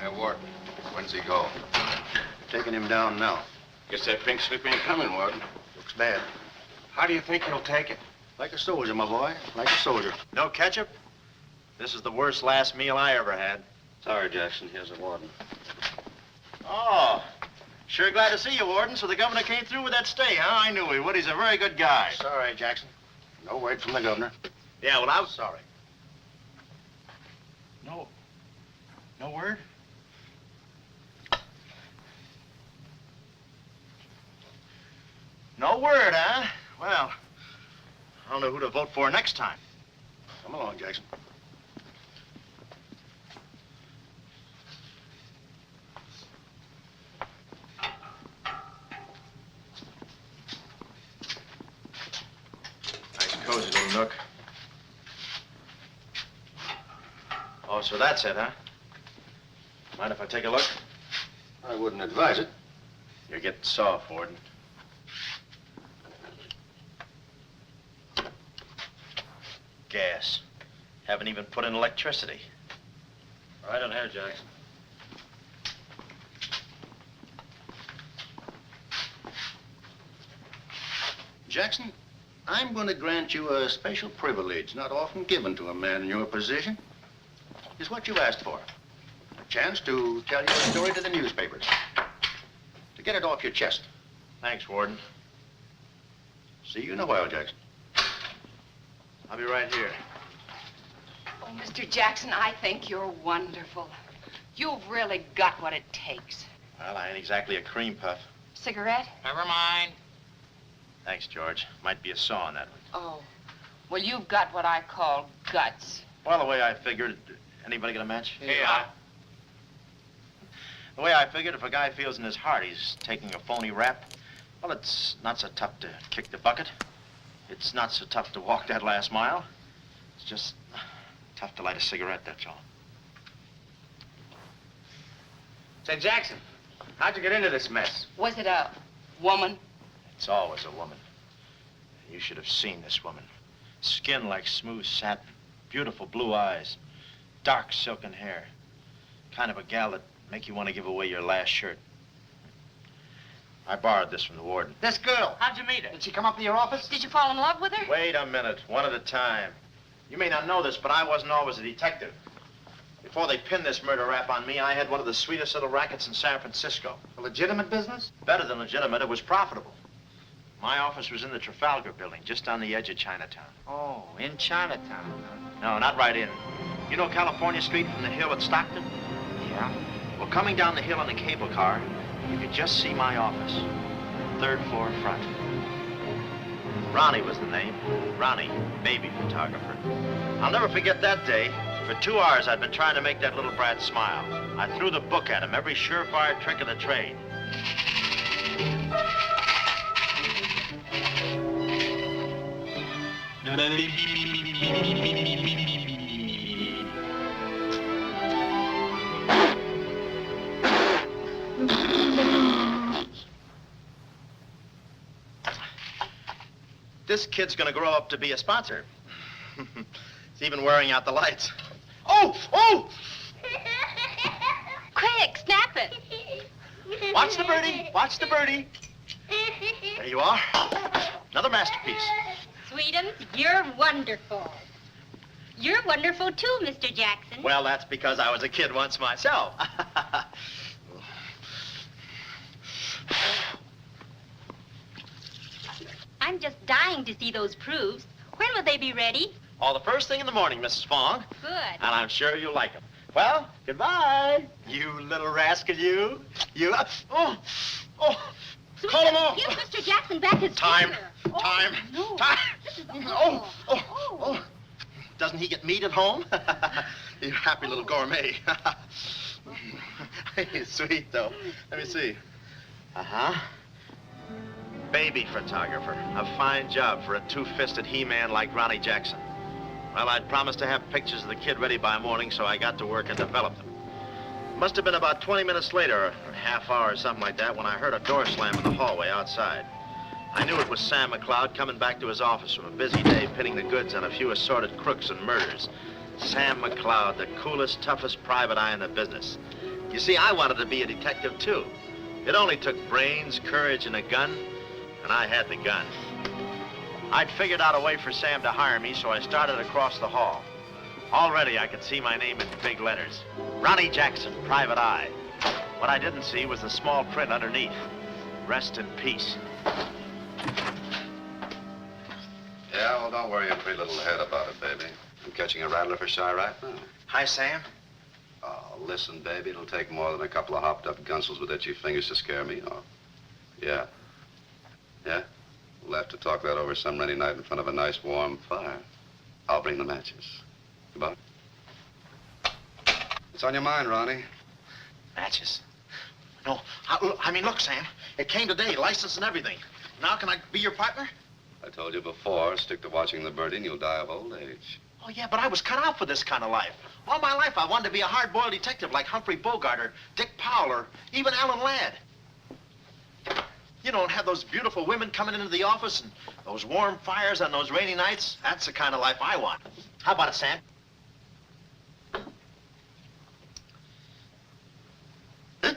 Hey, Warden, when's he go? Taking him down now. Guess that pink slip ain't coming, Warden. Looks bad. How do you think he'll take it? Like a soldier, my boy. Like a soldier. No ketchup? This is the worst last meal I ever had. Sorry, Jackson. Here's the warden. Oh, sure glad to see you, Warden. So the governor came through with that stay, huh? I knew he would. He's a very good guy. Sorry, Jackson. No word from the governor. Yeah, well, I was sorry. No word? No word, huh? Well, I don't know who to vote for next time. Come along, Jackson. Nice cozy little nook. Oh, so that's it, huh? Mind if I take a look? I wouldn't advise it. You're getting soft, Warden. Gas. Haven't even put in electricity. Right on here, Jackson. Jackson, I'm going to grant you a special privilege not often given to a man in your position. It's what you asked for. A chance to tell your story to the newspapers. To get it off your chest. Thanks, Warden. See you in a while, Jackson. I'll be right here. Oh, Mr. Jackson, I think you're wonderful. You've really got what it takes. Well, I ain't exactly a cream puff. Cigarette? Never mind. Thanks, George. Might be a saw on that one. Oh, well, you've got what I call guts. Well, the way I figured, anybody got a match? Yeah. The way I figured, if a guy feels in his heart he's taking a phony rap, well, it's not so tough to kick the bucket. It's not so tough to walk that last mile. It's just tough to light a cigarette, that's all. Say, Jackson, how'd you get into this mess? Was it a woman? It's always a woman. You should have seen this woman. Skin like smooth satin, beautiful blue eyes, dark silken hair. Kind of a gal that make you want to give away your last shirt. I borrowed this from the warden. This girl, how'd you meet her? Did she come up to your office? Did you fall in love with her? Wait a minute, one at a time. You may not know this, but I wasn't always a detective. Before they pinned this murder rap on me, I had one of the sweetest little rackets in San Francisco. A legitimate business? Better than legitimate, it was profitable. My office was in the Trafalgar building, just on the edge of Chinatown. Oh, in Chinatown. No, not right in. You know California Street from the hill at Stockton? Yeah. Well, coming down the hill in a cable car, you could just see my office. Third floor front. Ronnie was the name. Ronnie, baby photographer. I'll never forget that day. For 2 hours, I'd been trying to make that little brat smile. I threw the book at him, every surefire trick of the trade. This kid's gonna grow up to be a sponsor. He's even wearing out the lights. Oh! Oh! Quick, snap it. Watch the birdie! Watch the birdie! There you are. Another masterpiece. Sweetums, you're wonderful. You're wonderful too, Mr. Jackson. Well, that's because I was a kid once myself. I'm just dying to see those proofs. When will they be ready? All the first thing in the morning, Mrs. Fong. Good. And I'm sure you'll like them. Well, goodbye. You little rascal, you. You. Oh. Oh. Call him off. Give Mr. Jackson back his Time. finger. Time. No. Time. This is Oh. Oh. Oh. Doesn't he get meat at home? You happy little gourmet. He's sweet, though. Let me see. Uh-huh. Baby photographer. A fine job for a two-fisted he-man like Ronnie Jackson. Well, I'd promised to have pictures of the kid ready by morning, so I got to work and developed them. Must have been about 20 minutes later, or a half hour or something like that, when I heard a door slam in the hallway outside. I knew it was Sam McLeod coming back to his office from a busy day pitting the goods on a few assorted crooks and murders. Sam McLeod, the coolest, toughest private eye in the business. You see, I wanted to be a detective, too. It only took brains, courage, and a gun, and I had the gun. I'd figured out a way for Sam to hire me, so I started across the hall. Already, I could see my name in big letters. Ronnie Jackson, Private Eye. What I didn't see was the small print underneath. Rest in peace. Yeah, well, don't worry your pretty little head about it, baby. I'm catching a rattler for shy right now. Hi, Sam. Oh, listen, baby, it'll take more than a couple of hopped-up gunsels with itchy fingers to scare me off. Yeah. Yeah? We'll have to talk that over some rainy night in front of a nice warm fire. I'll bring the matches. Goodbye. What's on your mind, Ronnie? Matches. No, I mean, look, Sam. It came today, license and everything. Now can I be your partner? I told you before, stick to watching the birdie and you'll die of old age. Oh, yeah, but I was cut out for this kind of life. All my life, I wanted to be a hard-boiled detective like Humphrey Bogart or Dick Powell or even Alan Ladd. You don't have those beautiful women coming into the office and those warm fires on those rainy nights. That's the kind of life I want. How about it, Sam? Huh?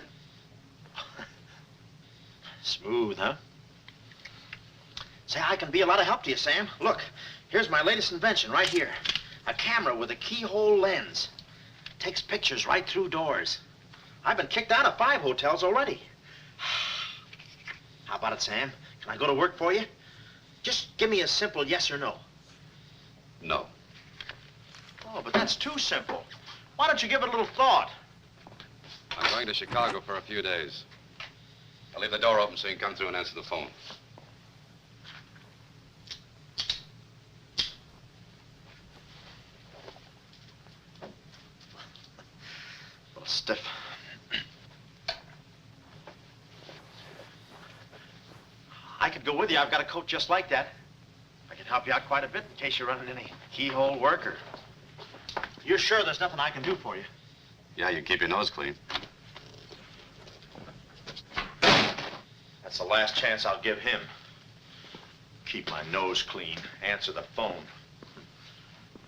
Smooth, huh? Say, I can be a lot of help to you, Sam. Look, here's my latest invention right here. A camera with a keyhole lens. Takes pictures right through doors. I've been kicked out of 5 hotels already. How about it, Sam? Can I go to work for you? Just give me a simple yes or no. No. Oh, but that's too simple. Why don't you give it a little thought? I'm going to Chicago for a few days. I'll leave the door open so you can come through and answer the phone. A little stiff. I could go with you. I've got a coat just like that. I can help you out quite a bit in case you're running any keyhole work or... You're sure there's nothing I can do for you? Yeah, you keep your nose clean. That's the last chance I'll give him. Keep my nose clean. Answer the phone.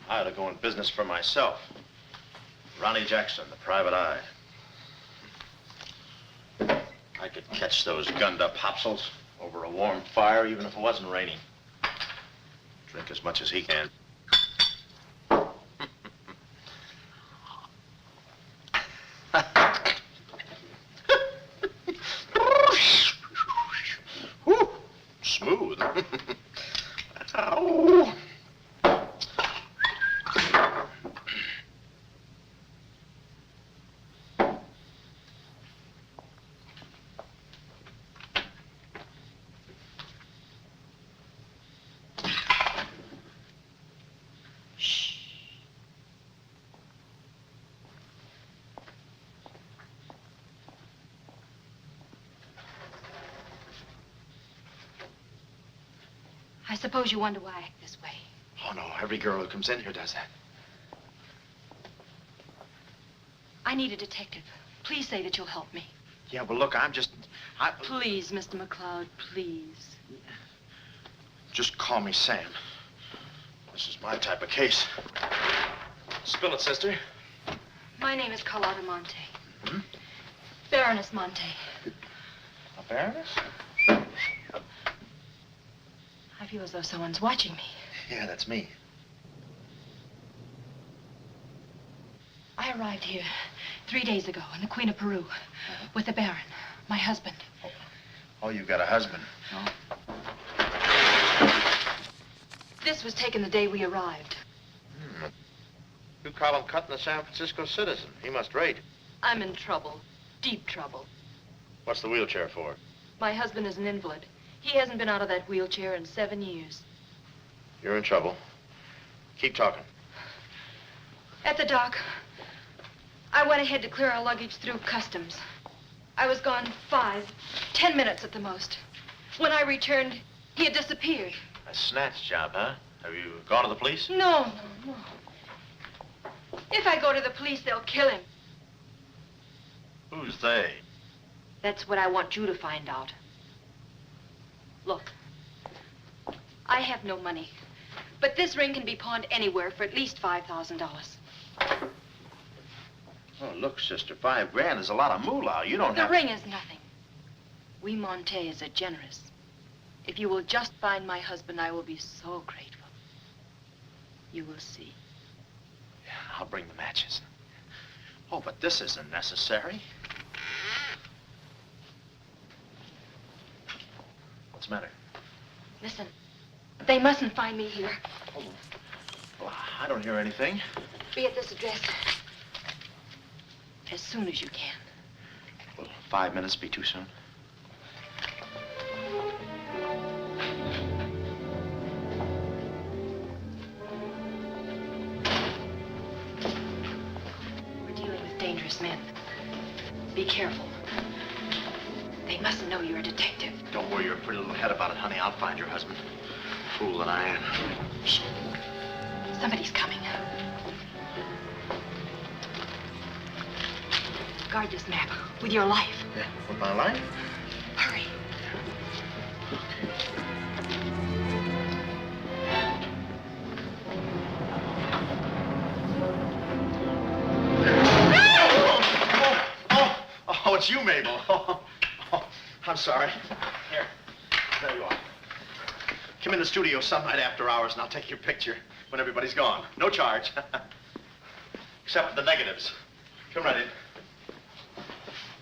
I ought to go in business for myself. Ronnie Jackson, the Private Eye. I could catch those gunned-up hopsels over a warm fire, even if it wasn't raining. Drink as much as he can. Whew, smooth. Ow. I suppose you wonder why I act this way. Oh, no, every girl who comes in here does that. I need a detective. Please say that you'll help me. Yeah, well, look, Please, Mr. McCloud, please. Just call me Sam. This is my type of case. Spill it, sister. My name is Carlotta Monte. Hmm? Baroness Monte. A baroness? I feel as though someone's watching me. Yeah, that's me. I arrived here 3 days ago in the Queen of Peru with the Baron, my husband. Oh, you've got a husband. This was taken the day we arrived. You call him cutting a San Francisco citizen. He must rate. I'm in trouble, deep trouble. What's the wheelchair for? My husband is an invalid. He hasn't been out of that wheelchair in 7 years. You're in trouble. Keep talking. At the dock, I went ahead to clear our luggage through customs. I was gone 5-10 minutes at the most. When I returned, he had disappeared. A snatch job, huh? Have you gone to the police? No. If I go to the police, they'll kill him. Who's they? That's what I want you to find out. Look, I have no money, but this ring can be pawned anywhere for at least $5,000. Oh, look, sister, $5 grand is a lot of moolah. You don't The have... ring is nothing. We Montes are generous. If you will just find my husband, I will be so grateful. You will see. Yeah, I'll bring the matches. Oh, but this isn't necessary. What's the matter? Listen, they mustn't find me here. Oh, well, I don't hear anything. Be at this address as soon as you can. Will 5 minutes be too soon? We're dealing with dangerous men. Be careful. They mustn't know you're a detective. Don't worry your pretty little head about it, honey. I'll find your husband. Fool that I am. Shh. Somebody's coming. Guard this map with your life. Yeah, with my life? Hurry. Oh, it's you, Mabel. Oh, I'm sorry. Here, there you are. Come in the studio some night after hours, and I'll take your picture when everybody's gone. No charge. Except for the negatives. Come right in.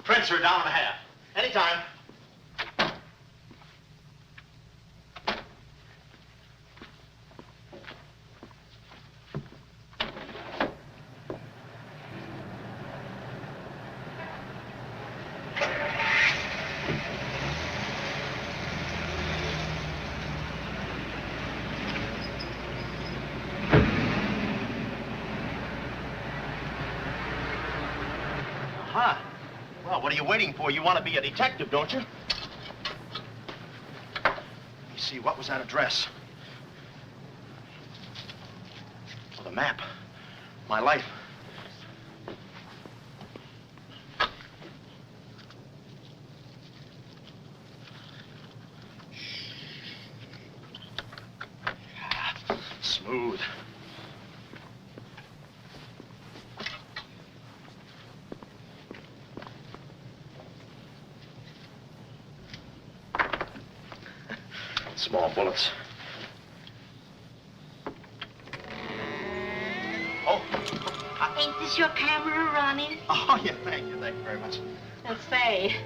Prints are down and a half. Anytime. Aha. Well, what are you waiting for? You want to be a detective, don't you? Let me see, what was that address? Oh, the map. My life. Smooth. Small bullets. Oh. Ain't this your camera running? Oh, yeah, thank you very much. And say,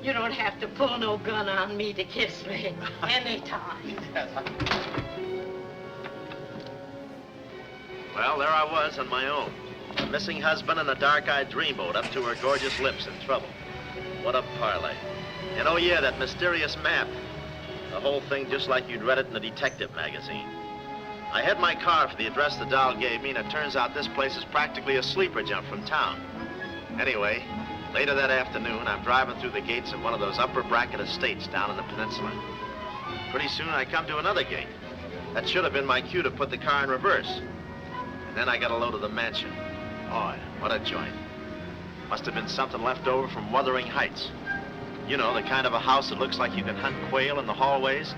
you don't have to pull no gun on me to kiss me anytime. Yes, Well, there I was on my own. A missing husband and a dark-eyed dreamboat up to her gorgeous lips in trouble. What a parlay. And oh, yeah, that mysterious map. The whole thing just like you'd read it in a detective magazine. I had my car for the address the doll gave me, and it turns out this place is practically a sleeper jump from town. Anyway, later that afternoon, I'm driving through the gates of one of those upper bracket estates down in the peninsula. Pretty soon, I come to another gate. That should have been my cue to put the car in reverse. And then I got a load of the mansion. Boy, what a joint. Must have been something left over from Wuthering Heights. You know, the kind of a house that looks like you can hunt quail in the hallways.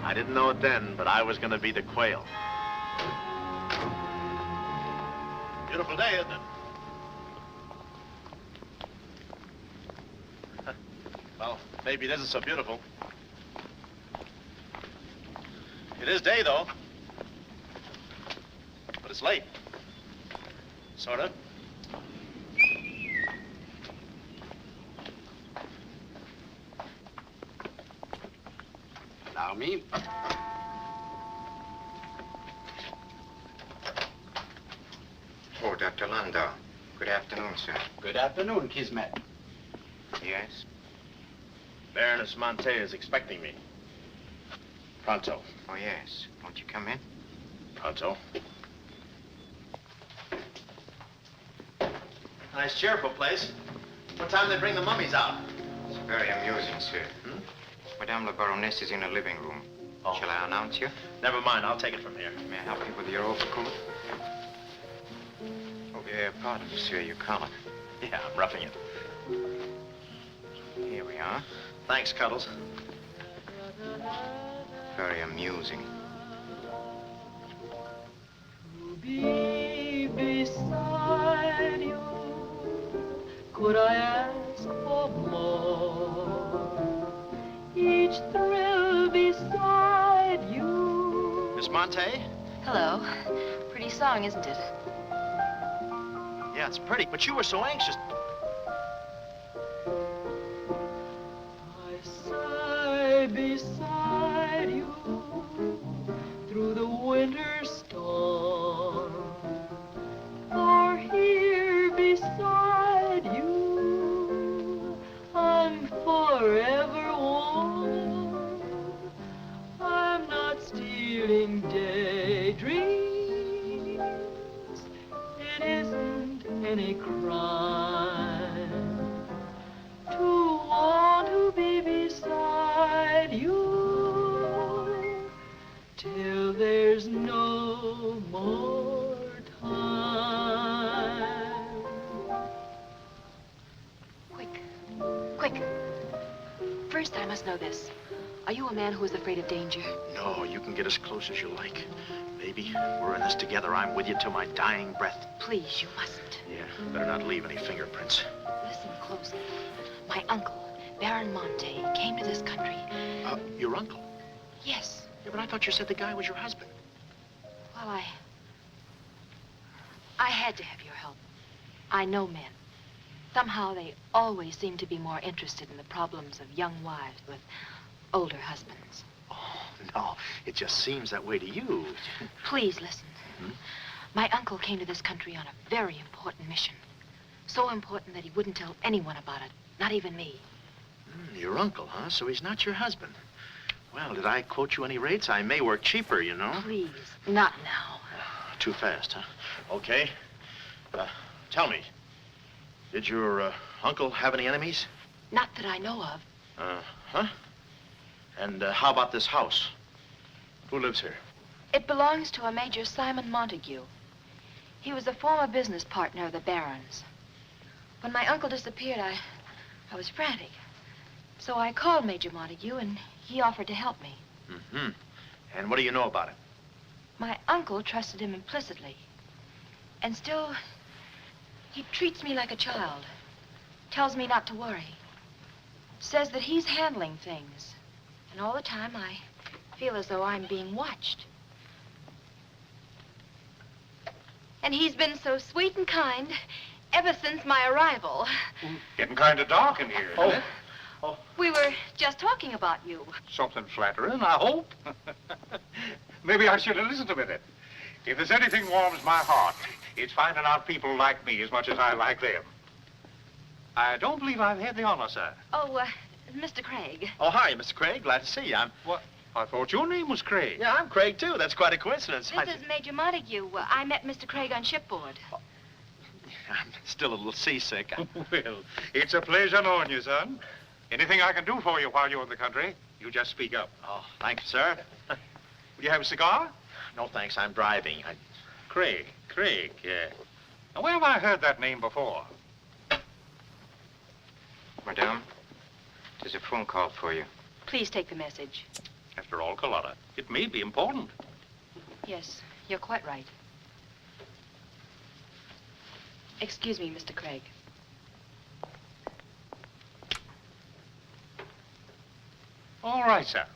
I didn't know it then, but I was going to be the quail. Beautiful day, isn't it? Well, maybe it isn't so beautiful. It is day, though. But it's late. Sort of. Allow me. Oh, Dr. Landau. Good afternoon, sir. Good afternoon, Kismet. Yes? Baroness Monte is expecting me. Pronto. Oh, yes. Won't you come in? Pronto. Nice, cheerful place. What time do they bring the mummies out? It's very amusing, sir. Madame la Baroness is in her living room. Oh. Shall I announce you? Never mind, I'll take it from here. May I help you with your overcoat? Oh, pardon, monsieur, your collar. Yeah, I'm roughing it. Here we are. Thanks, Cuddles. Very amusing. To be beside you could I ask for more? Each thrill beside you. Miss Monte? Hello. Pretty song, isn't it? Yeah, it's pretty, but you were so anxious. I sigh beside you through the winter storm. For here beside you, I'm forever warm. I'm not stealing daydreams. It isn't any crime to want to be beside you till there's no more time. Quick. First, I must know this. Are you a man who is afraid of danger? No, you can get as close as you like. Baby, we're in this together. I'm with you till my dying breath. Please, you mustn't. Yeah, better not leave any fingerprints. Listen closely. My uncle, Baron Monte, came to this country. Your uncle? Yes. Yeah, but I thought you said the guy was your husband. Well, I had to have your help. I know men. Somehow they always seem to be more interested in the problems of young wives with older husbands. Oh, no, it just seems that way to you. Please listen. My uncle came to this country on a very important mission. So important that he wouldn't tell anyone about it, not even me. Your uncle, huh? So he's not your husband. Well, did I quote you any rates? I may work cheaper, you know. Please, not now. Too fast, huh? Okay. Tell me, did your uncle have any enemies? Not that I know of. Huh? And how about this house? Who lives here? It belongs to a Major Simon Montague. He was a former business partner of the Baron's. When my uncle disappeared, I was frantic. So I called Major Montague, and he offered to help me. And what do you know about it? My uncle trusted him implicitly. And still, he treats me like a child. Tells me not to worry. Says that he's handling things. And all the time, I feel as though I'm being watched. And he's been so sweet and kind ever since my arrival. Getting kind of dark in here, isn't it? We were just talking about you. Something flattering, I hope. Maybe I should have listened a minute. If there's anything warms my heart, it's finding out people like me as much as I like them. I don't believe I've had the honor, sir. Oh, Mr. Craig. Oh, hi, Mr. Craig. Glad to see you. What? I thought your name was Craig. Yeah, I'm Craig, too. That's quite a coincidence. This is Major Montague. I met Mr. Craig on shipboard. I'm still a little seasick. Well, it's a pleasure knowing you, son. Anything I can do for you while you're in the country, you just speak up. Oh, thank you, sir. Will you have a cigar? No, thanks. I'm driving. Craig, yeah. Now, where have I heard that name before? Madame, there's a phone call for you. Please take the message. After all, Carlotta, it may be important. Yes, you're quite right. Excuse me, Mr. Craig. All right, sir.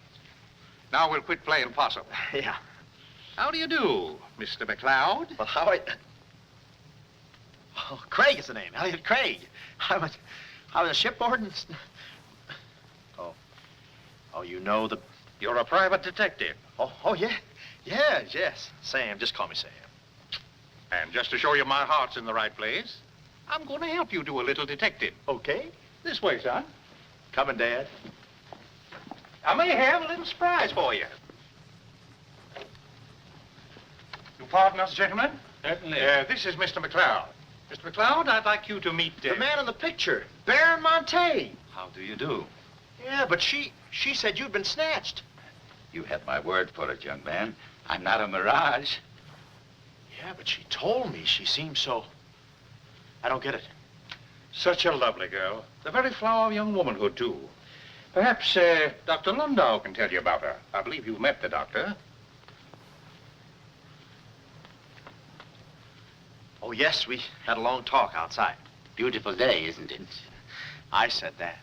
Now we'll quit playing possum. Yeah. How do you do, Mr. McLeod? Well, how Oh, Craig is the name. Elliott Craig. I was a shipboard and... Oh, you know the... You're a private detective. Oh, yeah. Yes. Sam, just call me Sam. And just to show you my heart's in the right place, I'm going to help you do a little detective. Okay. This way, son. Coming, Dad. I may have a little surprise for you. You pardon us, gentlemen? Certainly. This is Mr. McLeod. Mr. McLeod, I'd like you to meet... The man in the picture, Baron Monte. How do you do? Yeah, but she said you'd been snatched. You had my word for it, young man. I'm not a mirage. Yeah, but she told me she seemed so... I don't get it. Such a lovely girl. The very flower of young womanhood, too. Perhaps Dr. Landau can tell you about her. I believe you met the doctor. Oh, yes, we had a long talk outside. Beautiful day, isn't it? I said that.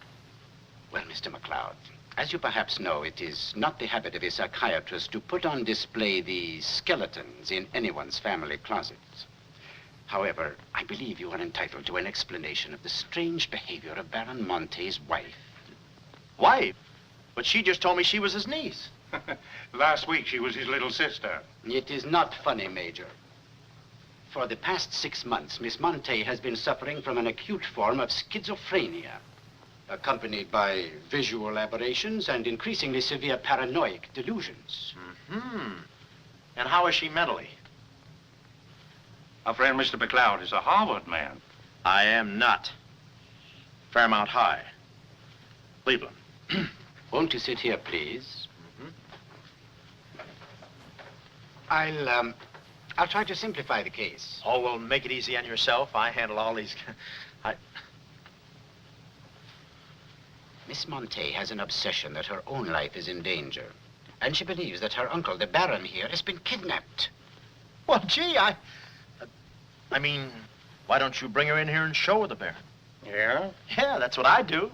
Well, Mr. McLeod, as you perhaps know, it is not the habit of a psychiatrist to put on display the skeletons in anyone's family closets. However, I believe you are entitled to an explanation of the strange behavior of Baron Monte's wife. Wife? But she just told me she was his niece. Last week, she was his little sister. It is not funny, Major. For the past 6 months, Miss Monte has been suffering from an acute form of schizophrenia, accompanied by visual aberrations and increasingly severe paranoid delusions. Mm-hmm. And how is she mentally? Our friend Mr. McLeod is a Harvard man. I am not. Fairmount High. Cleveland. Won't you sit here, please? Mm-hmm. I'll try to simplify the case. Oh, well, make it easy on yourself. I handle all these... Miss Monte has an obsession that her own life is in danger. And she believes that her uncle, the Baron here, has been kidnapped. Well, gee, I mean, why don't you bring her in here and show her the Baron? Yeah? Yeah, that's what I'd do.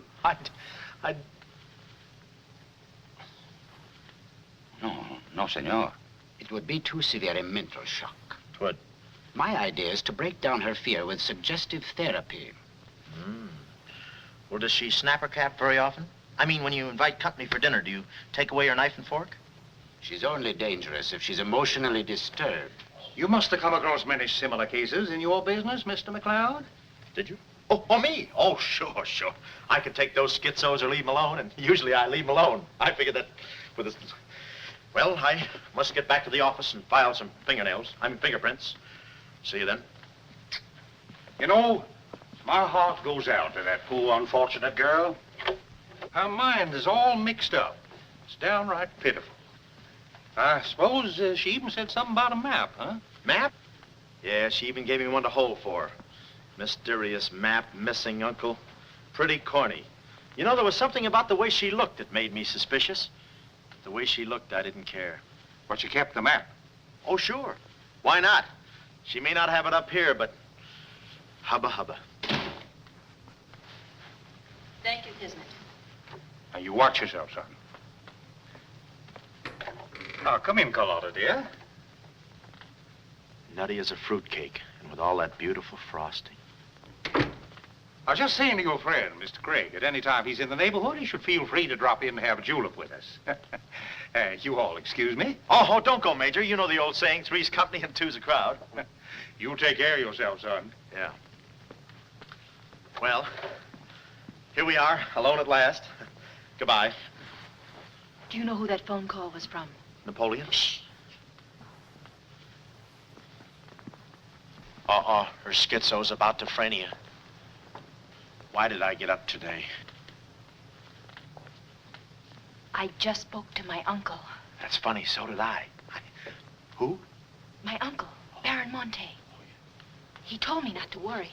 No, senor. It would be too severe a mental shock. What? My idea is to break down her fear with suggestive therapy. Well, does she snap her cap very often? I mean, when you invite company for dinner, do you take away her knife and fork? She's only dangerous if she's emotionally disturbed. You must have come across many similar cases in your business, Mr. McLeod. Did you? Oh, me? Oh, sure. I could take those schizos or leave them alone, and usually I leave them alone. I figured that with this... Well, I must get back to the office and file some fingerprints. See you then. You know, my heart goes out to that poor, unfortunate girl. Her mind is all mixed up. It's downright pitiful. I suppose she even said something about a map, huh? Map? Yeah, she even gave me one to hold for. Mysterious map, missing uncle. Pretty corny. You know, there was something about the way she looked that made me suspicious. The way she looked, I didn't care. But she kept the map. Oh, sure. Why not? She may not have it up here, but hubba. Thank you, Kismet. Now, you watch yourself, son. Now, come in, Carlotta, dear. Nutty as a fruitcake, and with all that beautiful frosting. I was just saying to your friend, Mr. Craig, at any time he's in the neighborhood, he should feel free to drop in and have a julep with us. You all excuse me? Oh, don't go, Major. You know the old saying, three's company and two's a crowd. You take care of yourself, son. Yeah. Well, here we are, alone at last. Goodbye. Do you know who that phone call was from? Napoleon? Shh. Her schizo's about to frania. Why did I get up today? I just spoke to my uncle. That's funny, so did I. Who? My uncle, Baron Monte. He told me not to worry.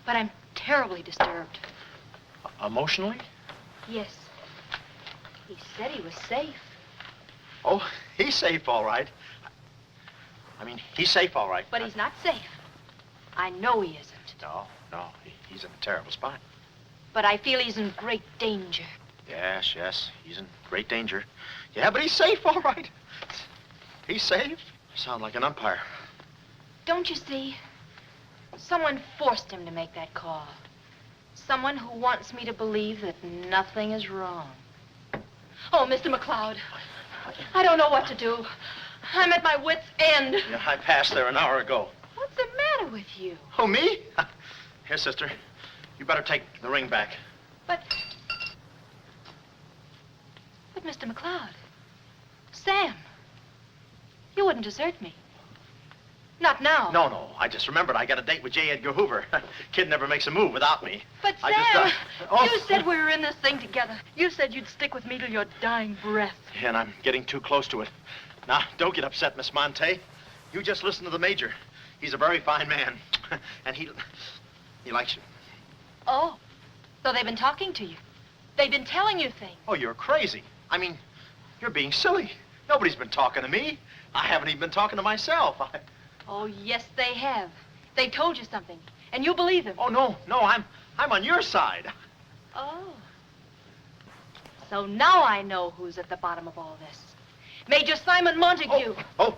But I'm terribly disturbed. Emotionally? Yes. He said he was safe. Oh, he's safe, all right. I mean, he's safe, all right. But he's not safe. I know he isn't. No, he's in a terrible spot. But I feel he's in great danger. Yes, he's in great danger. Yeah, but he's safe, all right. He's safe. Sound like an umpire. Don't you see? Someone forced him to make that call. Someone who wants me to believe that nothing is wrong. Oh, Mr. McLeod, I don't know what to do. I'm at my wit's end. Yeah, I passed there an hour ago. What's the matter with you? Oh, me? Here, sister. You better take the ring back. But Mr. McLeod, Sam, you wouldn't desert me. Not now. No. I just remembered I got a date with J. Edgar Hoover. Kid never makes a move without me. But Sam, you said we were in this thing together. You said you'd stick with me till your dying breath. Yeah, and I'm getting too close to it. Now, don't get upset, Miss Monte. You just listen to the Major. He's a very fine man. And he likes you. Oh, so they've been talking to you. They've been telling you things. Oh, you're crazy. I mean, you're being silly. Nobody's been talking to me. I haven't even been talking to myself. Oh, yes, they have. They told you something. And you believe him? Oh, no, I'm on your side. Oh. So now I know who's at the bottom of all this. Major Simon Montague. Oh.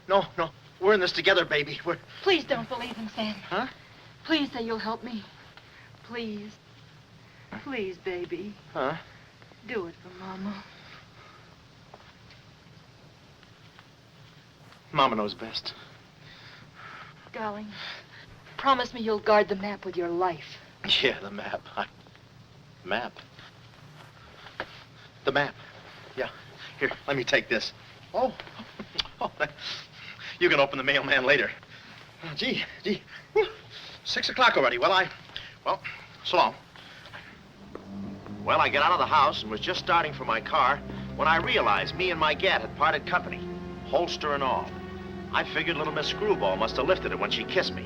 No. We're in this together, baby. Please don't believe him, Sam. Huh? Please say you'll help me. Please. Please, baby. Huh? Do it for Mama. Mama knows best. Darling, promise me you'll guard the map with your life. Yeah, the map. Map? The map. Yeah. Here, let me take this. Oh. You can open the mailman later. Oh, gee. Whew. 6 o'clock already. Well, so long. Well, I got out of the house and was just starting for my car when I realized me and my gat had parted company, holster and all. I figured little Miss Screwball must have lifted it when she kissed me.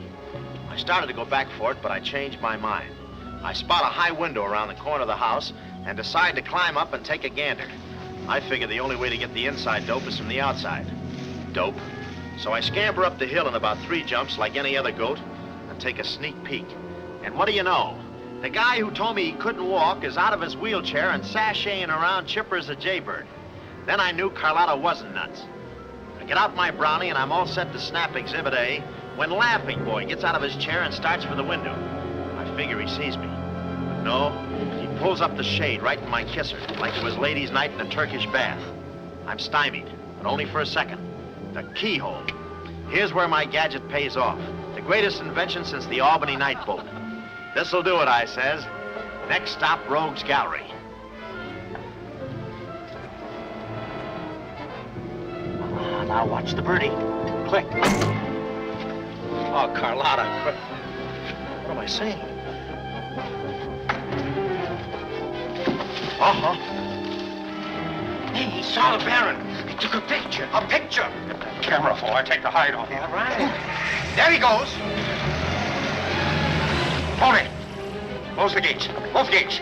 I started to go back for it, but I changed my mind. I spot a high window around the corner of the house and decide to climb up and take a gander. I figured the only way to get the inside dope is from the outside. Dope. So I scamper up the hill in about 3 jumps like any other goat and take a sneak peek. And what do you know? The guy who told me he couldn't walk is out of his wheelchair and sashaying around chipper as a jaybird. Then I knew Carlotta wasn't nuts. I get out my brownie and I'm all set to snap Exhibit A when Laughing Boy gets out of his chair and starts for the window. I figure he sees me. But no, he pulls up the shade right in my kisser, like it was ladies' night in a Turkish bath. I'm stymied, but only for a second. The keyhole. Here's where my gadget pays off. The greatest invention since the Albany night boat. This'll do it, I says. Next stop, Rogue's Gallery. Now watch the birdie. Click. Oh, Carlotta. What am I saying? Uh-huh. Hey, he saw the Baron. He took a picture. A picture? Get that camera for I take the hide off. All right. There he goes. Hold it. Close the gates. Both gates.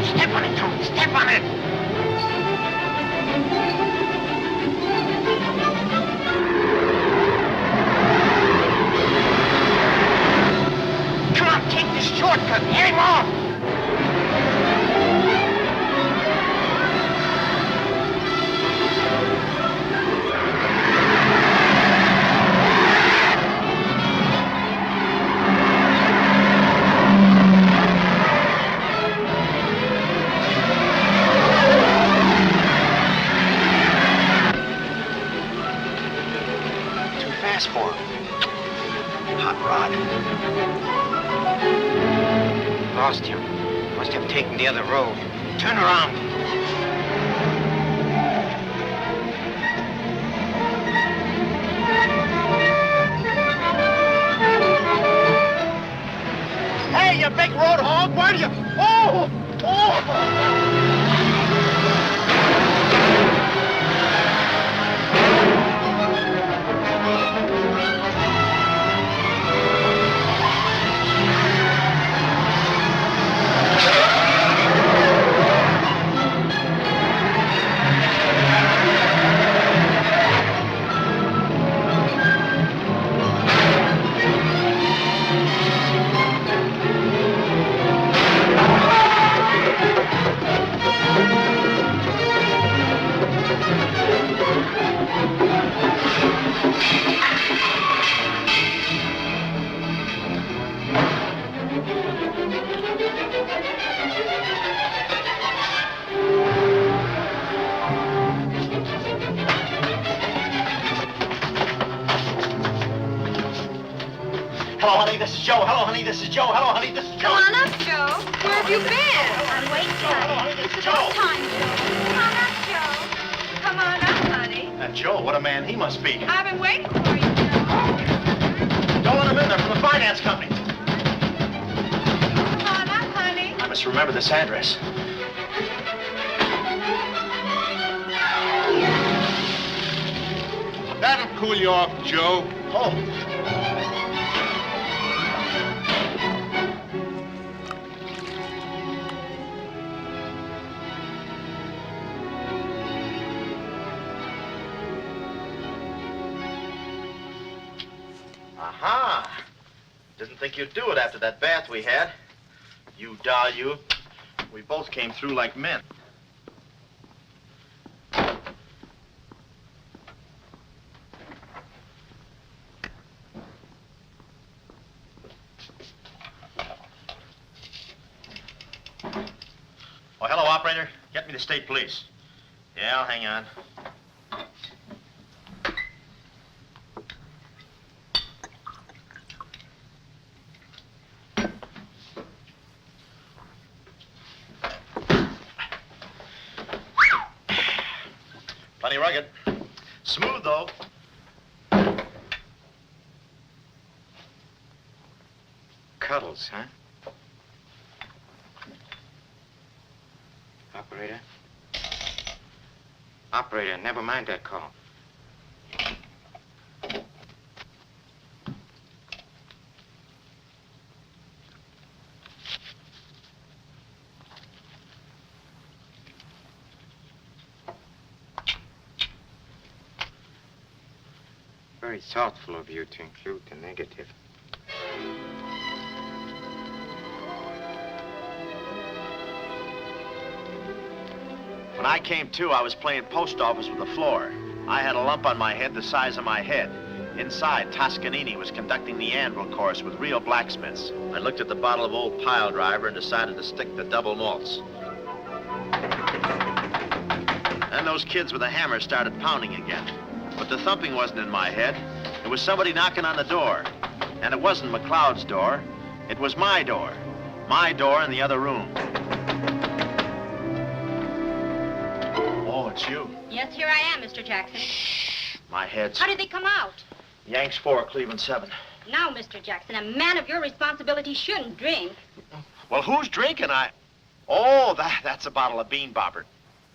Step on it, Tony. Step on it. Come on, take this shortcut. Get him off. Too fast for him. Hot rod. Lost him. Must have taken the other road. Turn around. Hey, you big road hog, where do you... Oh! Hello, honey, this is Joe. Hello, honey, this is Joe. Hello, honey, this is Joe. Come on up, Joe. Where have you been? I'm waiting. Hello, honey, this is It's Joe. about time, Joe. Come on up, Joe. Come on up, honey. That Joe, what a man he must be. I've been waiting for you, Joe. Don't let him in there from the finance company. Come on up, honey. I must remember this address. cool you off, Joe. Oh. Aha! Didn't think you'd do it after that bath we had. You doll, you. We both came through like men. Oh, hello, operator. Get me the state police. Yeah, I'll hang on. Plenty rugged. Smooth, though. Cuddles, huh? Operator? Operator, never mind that call. Very thoughtful of you to include the negative. When I came to, I was playing post office with the floor. I had a lump on my head the size of my head. Inside, Toscanini was conducting the anvil course with real blacksmiths. I looked at the bottle of old pile driver and decided to stick the double malts. Then those kids with the hammer started pounding again. But the thumping wasn't in my head. It was somebody knocking on the door. And it wasn't McLeod's door. It was my door. My door in the other room. Oh, it's you. Yes, here I am, Mr. Jackson. My head's... How did they come out? Yanks 4, Cleveland 7. Now, Mr. Jackson, a man of your responsibility shouldn't drink. Well, who's drinking? Oh, that's a bottle of bean bobber.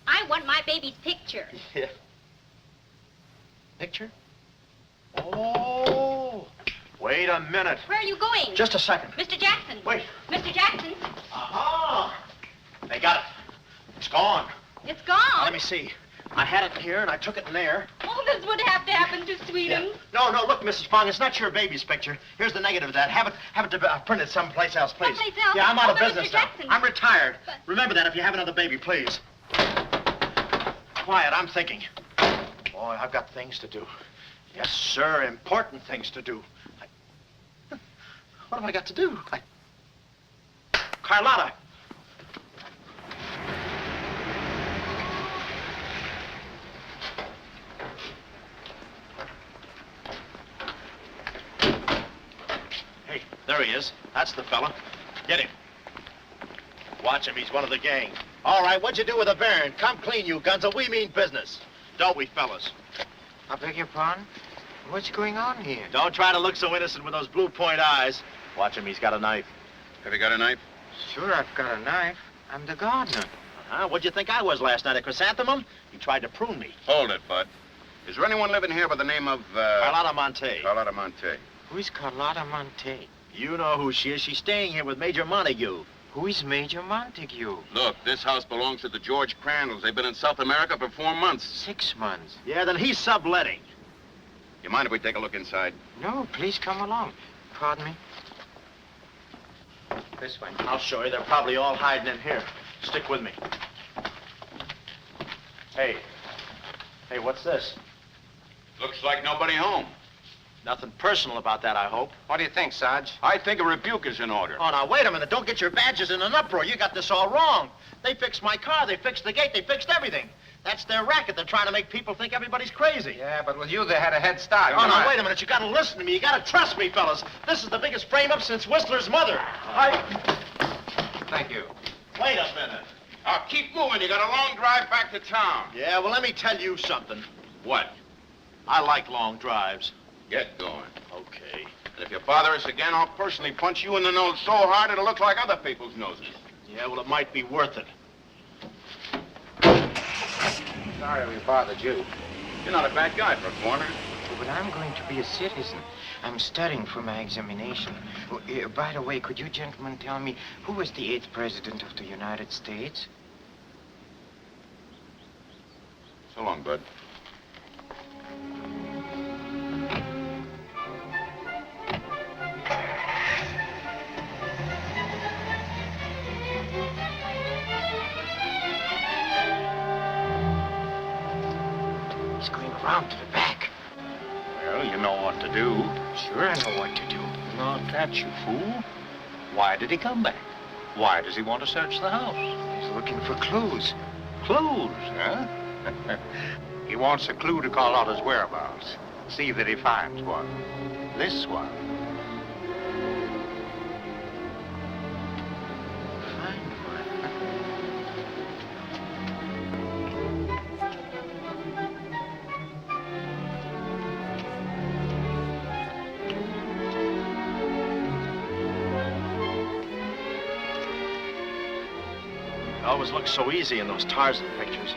I want my baby's picture. Yeah. Picture? Oh. Wait a minute. Where are you going? Just a second. Mr. Jackson. Wait. Mr. Jackson. Aha! They got it. It's gone. It's gone. Now, let me see. I had it in here, and I took it in there. Oh, this would have to happen to Sweetums. Yeah. No, look, Mrs. Fong, it's not your baby's picture. Here's the negative of that. Have it printed someplace else, please. Someplace else? Yeah, I'm out of but business Mr. now. Jackson. I'm retired. But... Remember that if you have another baby, please. Quiet, I'm thinking. Boy, I've got things to do. Yes, sir, important things to do. What have I got to do? Carlotta. Hey, there he is. That's the fella. Get him. Watch him. He's one of the gang. All right, what'd you do with the baron? Come clean, you gunzo. We mean business. Don't we, fellas? I beg your pardon? What's going on here? Don't try to look so innocent with those blue point eyes. Watch him. He's got a knife. Have you got a knife? Sure, I've got a knife. I'm the gardener. Huh? What'd you think I was last night, a chrysanthemum? He tried to prune me. Hold it, Bud. Is there anyone living here by the name of, Carlotta Monte. Carlotta Monte. Who is Carlotta Monte? You know who she is. She's staying here with Major Montague. Who is Major Montague? Look, this house belongs to the George Crandalls. They've been in South America for 4 months. 6 months. Yeah, then he's subletting. You mind if we take a look inside? No, please come along. Pardon me? This way. I'll show you. They're probably all hiding in here. Stick with me. Hey, what's this? Looks like nobody home. Nothing personal about that, I hope. What do you think, Sarge? I think a rebuke is in order. Oh, now, wait a minute. Don't get your badges in an uproar. You got this all wrong. They fixed my car. They fixed the gate. They fixed everything. That's their racket. They're trying to make people think everybody's crazy. Yeah, but with you, they had a head start. Oh, now, wait a minute. You got to listen to me. You got to trust me, fellas. This is the biggest frame-up since Whistler's mother. Thank you. Wait a minute. Keep moving. You got a long drive back to town. Yeah, well, let me tell you something. What? I like long drives. Get going. Okay. And if you bother us again, I'll personally punch you in the nose so hard it'll look like other people's noses. Yeah, well, it might be worth it. Sorry we bothered you. You're not a bad guy for a foreigner. but I'm going to be a citizen. I'm studying for my examination. Oh, by the way, could you gentlemen tell me who was the 8th president of the United States? So long, Bud. He's going around to the back. Well, you know what to do. Sure, I know what to do. Not that, you fool. Why did he come back? Why does he want to search the house? He's looking for clues. Clues, huh? He wants a clue to call out his whereabouts. See that he finds one. This one. Find one. It always looks so easy in those Tarzan pictures.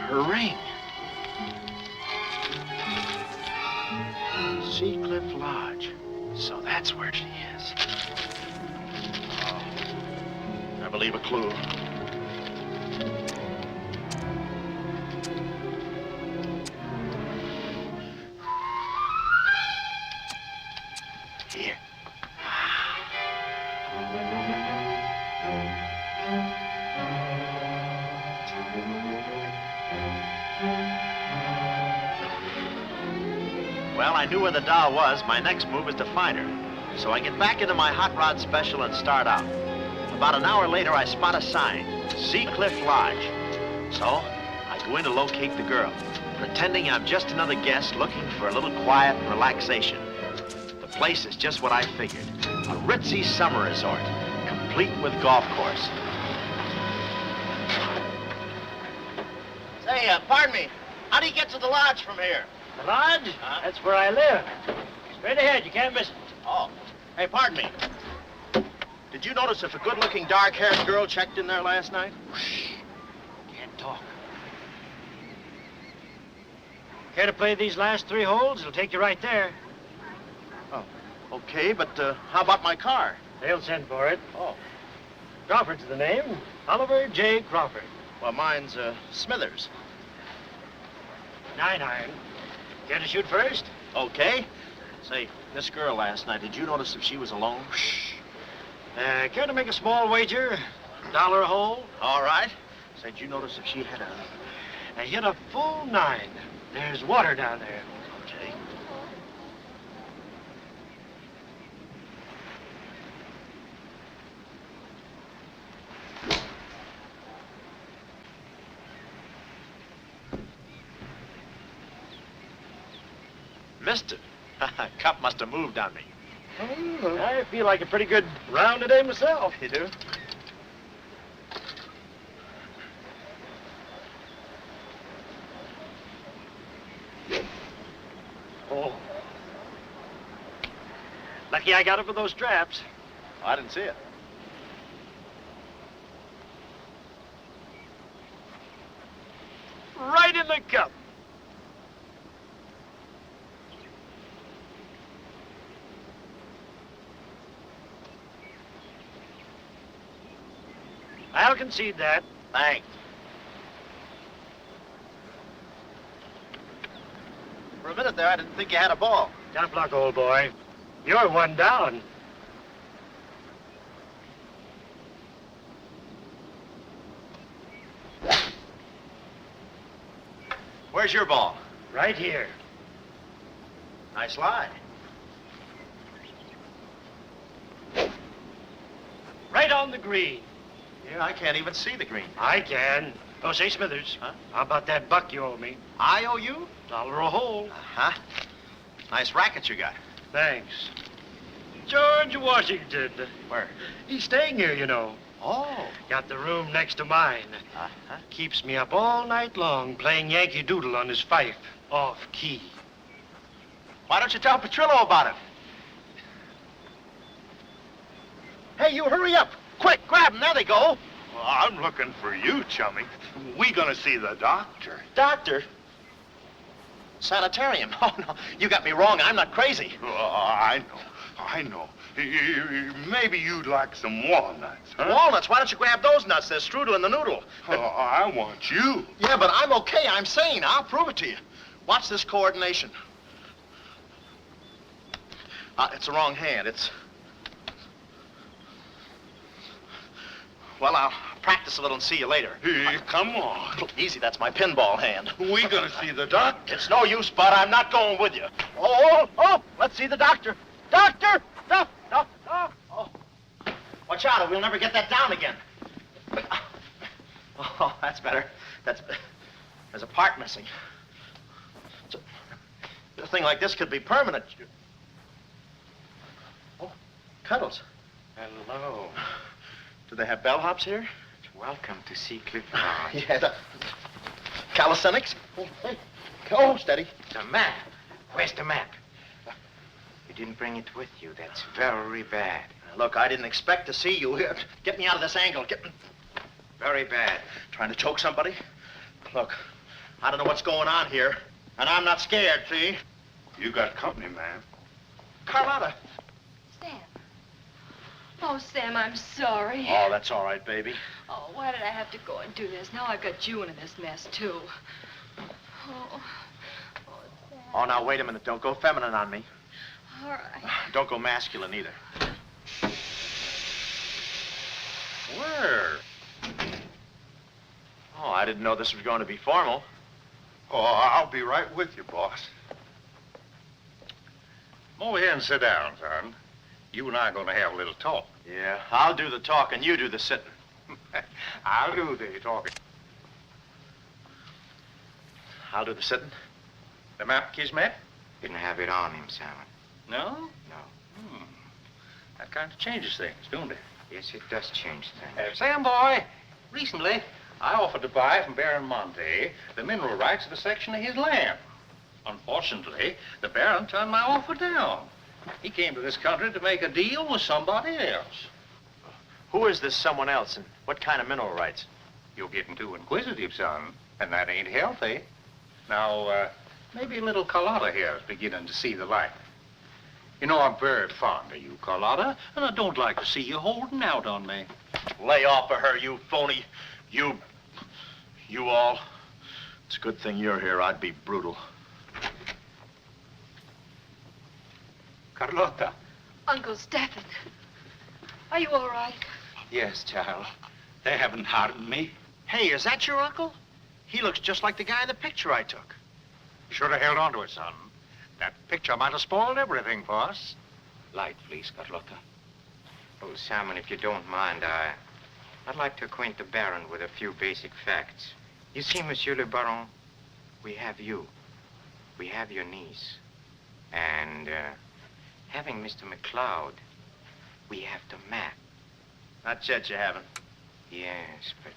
Her ring. Sea Cliff Lodge. So that's where she is. Oh, I believe a clue. Here. Well, I knew where the doll was. My next move is to find her. So I get back into my hot rod special and start out. About an hour later, I spot a sign, Sea Cliff Lodge. So I go in to locate the girl, pretending I'm just another guest looking for a little quiet and relaxation. The place is just what I figured, a ritzy summer resort, complete with golf course. Say, pardon me. How do you get to the lodge from here? The lodge? Huh? That's where I live. Straight ahead, you can't miss it. Oh. Hey, pardon me. Did you notice if a good-looking, dark-haired girl checked in there last night? Shh. Can't talk. Care to play these last 3 holes? It'll take you right there. Oh, okay, but how about my car? They'll send for it. Oh. Crawford's the name. Oliver J. Crawford. Well, mine's Smithers. 9-iron. Care to shoot first? Okay. Say, this girl last night, did you notice if she was alone? Shh. Care to make a small wager? $1 a hole? All right. Say, did you notice if she had I hit a full 9. There's water down there. Okay. twisted. Cup must have moved on me. I feel like a pretty good round today myself. You do? Oh. Lucky I got it for those straps. Oh, I didn't see it. Right in the cup. I'll concede that. Thanks. For a minute there, I didn't think you had a ball. Tough luck, old boy. You're one down. Where's your ball? Right here. Nice lie. Right on the green. Yeah, I can't even see the green. I can. Oh, say, Smithers. Huh? How about that buck you owe me? I owe you? $1 a hole. Uh-huh. Nice racket you got. Thanks. George Washington. Where? He's staying here, you know. Oh. Got the room next to mine. Uh-huh. Keeps me up all night long playing Yankee Doodle on his fife. Off key. Why don't you tell Petrillo about it? Hey, you hurry up. Quick, grab them. There they go. Well, I'm looking for you, chummy. We gonna see the doctor. Doctor? Sanatorium. Oh, no. You got me wrong. I'm not crazy. Oh, I know. Maybe you'd like some walnuts, huh? Walnuts? Why don't you grab those nuts? There's strudel in the noodle. Oh, I want you. Yeah, but I'm okay. I'm sane. I'll prove it to you. Watch this coordination. It's the wrong hand. It's... Well, I'll practice a little and see you later. Hey, come on. Easy, that's my pinball hand. We gonna see the doctor. It's no use, Bud. I'm not going with you. Oh, let's see the doctor. Doctor! No. Oh. Watch out, or we'll never get that down again. Oh, that's better. There's a part missing. A thing like this could be permanent. Oh, Cuddles. Hello. Do they have bellhops here? Welcome to see Cliff. Yeah, the calisthenics. Hey. Oh, steady. The map. Where's the map? You didn't bring it with you. That's very bad. Look, I didn't expect to see you here. Get me out of this angle. Very bad. Trying to choke somebody? Look, I don't know what's going on here, and I'm not scared, see? You got company, man. Carlotta. Sam. Oh, Sam, I'm sorry. Oh, that's all right, baby. Oh, why did I have to go and do this? Now I've got you into this mess, too. Oh, Sam. Oh, now, wait a minute. Don't go feminine on me. All right. Don't go masculine, either. Where? Oh, I didn't know this was going to be formal. Oh, I'll be right with you, boss. Come over here and sit down, son. You and I are going to have a little talk. Yeah, I'll do the talking, you do the sitting. I'll do the talking. I'll do the sitting. The map, Kismet? Didn't have it on him, Simon. No? No. That kind of changes things, don't it? Yes, it does change things. Sam, boy, recently I offered to buy from Baron Monte the mineral rights of a section of his land. Unfortunately, the Baron turned my offer down. He came to this country to make a deal with somebody else. Who is this someone else, and what kind of mineral rights? You're getting too inquisitive, son, and that ain't healthy. Now, maybe a little Carlotta here is beginning to see the light. You know, I'm very fond of you, Carlotta, and I don't like to see you holding out on me. Lay off of her, you phony. You all. It's a good thing you're here. I'd be brutal. Carlotta. Uncle Stephen. Are you all right? Yes, child. They haven't harmed me. Hey, is that your uncle? He looks just like the guy in the picture I took. You should have held on to it, son. That picture might have spoiled everything for us. Light, please, Carlotta. Oh, Simon, if you don't mind, I'd like to acquaint the Baron with a few basic facts. You see, Monsieur le Baron, we have you. We have your niece. And, having Mr. McCloud, we have the map. Not yet, you haven't. Yes, but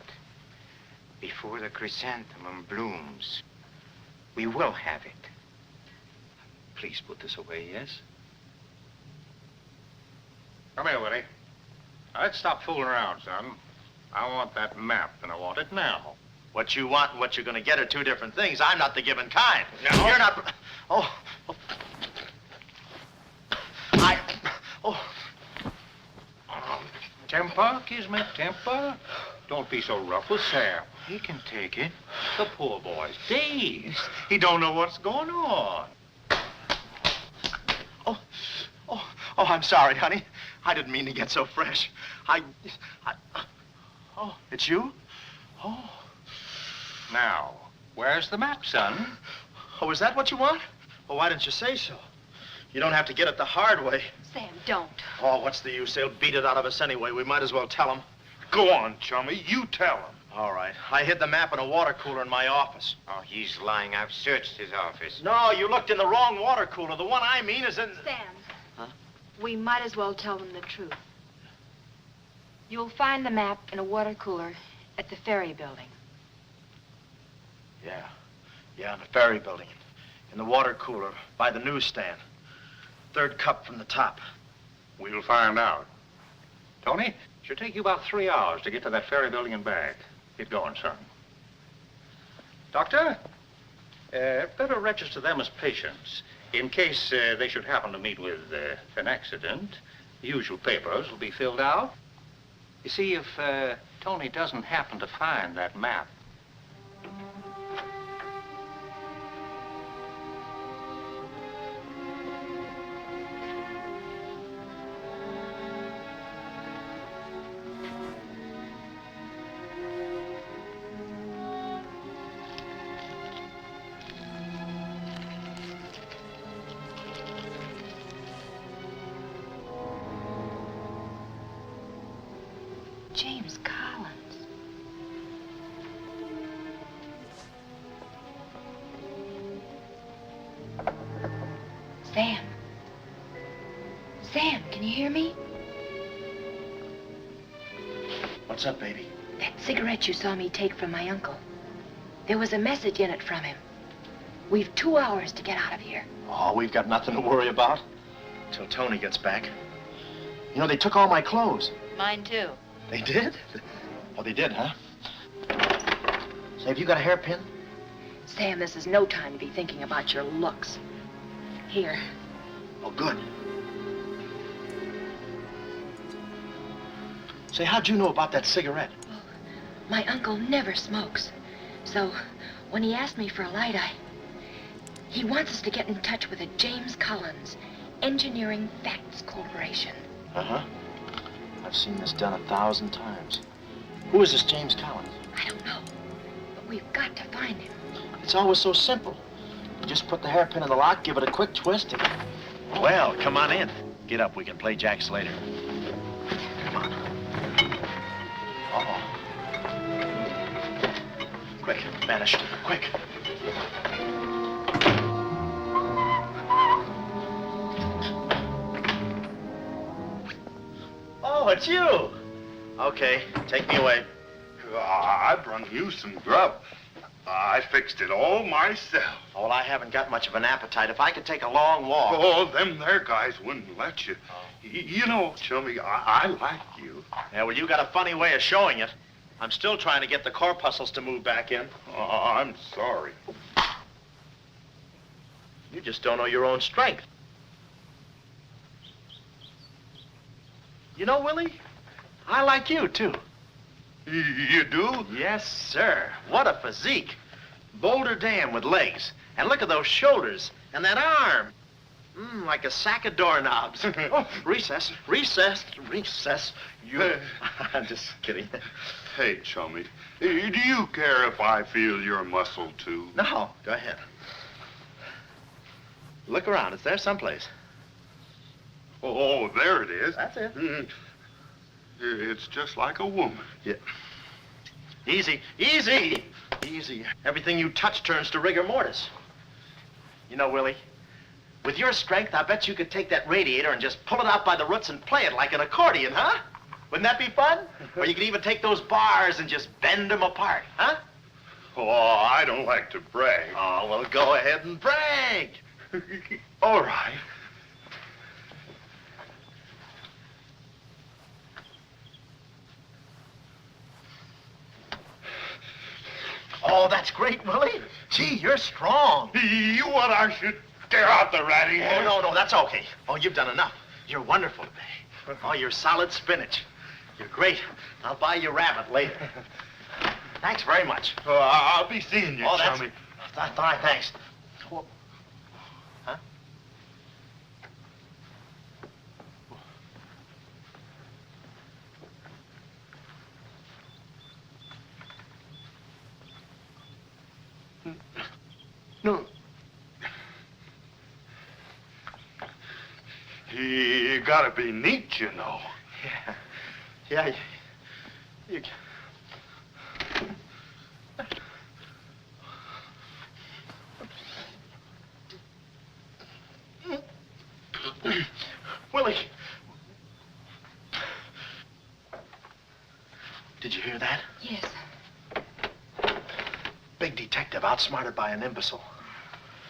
before the chrysanthemum blooms, we will have it. Please put this away, yes? Come here, Willie. Let's stop fooling around, son. I want that map, and I want it now. What you want and what you're going to get are two different things. I'm not the given kind. No. You're not... Oh. Temper, Kismet, temper. Don't be so rough with Sam. He can take it. The poor boy's dazed. He don't know what's going on. Oh, I'm sorry, honey. I didn't mean to get so fresh. Oh, it's you? Oh. Now, where's the map, son? Oh, is that what you want? Well, why didn't you say so? You don't have to get it the hard way. Sam, don't. Oh, what's the use? They'll beat it out of us anyway. We might as well tell them. Go on, chummy. You tell him. All right. I hid the map in a water cooler in my office. Oh, he's lying. I've searched his office. No, you looked in the wrong water cooler. The one I mean is in... Sam. Huh? We might as well tell them the truth. You'll find the map in a water cooler at the ferry building. Yeah, in the ferry building. In the water cooler by the newsstand. Third cup from the top. We'll find out. Tony, it should take you about 3 hours to get to that ferry building and back. Get going, son. Doctor, better register them as patients. In case they should happen to meet with an accident, the usual papers will be filled out. You see, if Tony doesn't happen to find that map, James Collins. Sam. Sam, can you hear me? What's up, baby? That cigarette you saw me take from my uncle. There was a message in it from him. We've 2 hours to get out of here. Oh, we've got nothing to worry about. Till Tony gets back. You know, they took all my clothes. Mine too. They did? Oh, they did, huh? Say, have you got a hairpin? Sam, this is no time to be thinking about your looks. Here. Oh, good. Say, how'd you know about that cigarette? Well, my uncle never smokes. So, when he asked me for a light, he wants us to get in touch with a James Collins, Engineering Facts Corporation. Uh-huh. I've seen this done 1,000 times. Who is this James Collins? I don't know, but we've got to find him. It's always so simple. You just put the hairpin in the lock, give it a quick twist, and... Well, come on in. Get up, we can play jacks later. Come on. Uh-oh. Quick, vanish. Quick. Oh, it's you. Okay, take me away. I brung you some grub. I fixed it all myself. Oh, well, I haven't got much of an appetite. If I could take a long walk... Oh, them there guys wouldn't let you. You know, chummy, I like you. Yeah, well, you got a funny way of showing it. I'm still trying to get the corpuscles to move back in. Oh, I'm sorry. You just don't know your own strength. You know, Willie, I like you, too. You do? Yes, sir. What a physique. Boulder Dam with legs. And look at those shoulders. And that arm. Like a sack of doorknobs. Oh, recess. I'm just kidding. Hey, chummy, do you care if I feel your muscle, too? No, go ahead. Look around. It's there someplace. Oh, there it is. That's it. It's just like a woman. Yeah. Easy. Everything you touch turns to rigor mortis. You know, Willie, With your strength, I bet you could take that radiator and just pull it out by the roots and play it like an accordion, huh? Wouldn't that be fun? Or you could even take those bars and just bend them apart, huh? Oh, I don't like to brag. Oh, well, go ahead and brag. All right. Oh, that's great, Willie. Gee, you're strong. You want I should tear out the ratty hair? Oh, no, that's okay. Oh, you've done enough. You're wonderful today. Oh, you're solid spinach. You're great. I'll buy you rabbit later. Thanks very much. Oh, I'll be seeing you, chummy. That's fine, thanks. Well, huh? No. You gotta be neat, you know. Yeah. You... Willie. Did you hear that? Yes. Big detective outsmarted by an imbecile.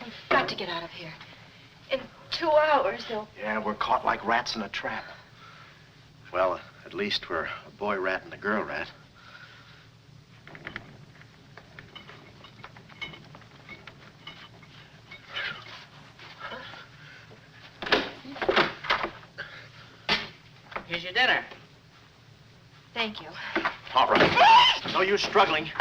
We've got to get out of here. In 2 hours, they'll... Yeah, we're caught like rats in a trap. Well, at least we're a boy rat and a girl rat. Here's your dinner. Thank you. All right. No use struggling.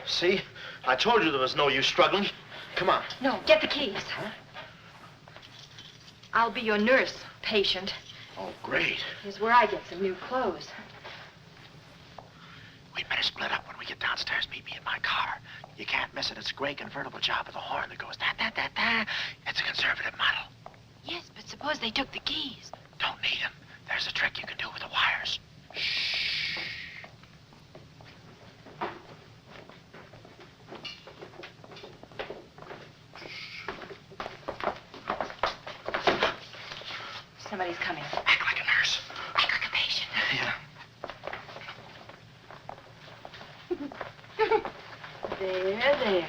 See? I told you there was no use struggling. Come on. No, get the keys. Huh? I'll be your nurse, patient. Oh, great. Here's where I get some new clothes. We'd better split up when we get downstairs. Meet me in my car. You can't miss it. It's a gray convertible job with a horn that goes da-da-da-da. It's a conservative model. Yes, but suppose they took the keys. Don't need them. There's a trick you can do with the wires. Shh. Somebody's coming. Act like a nurse. Act like a patient. Yeah. There.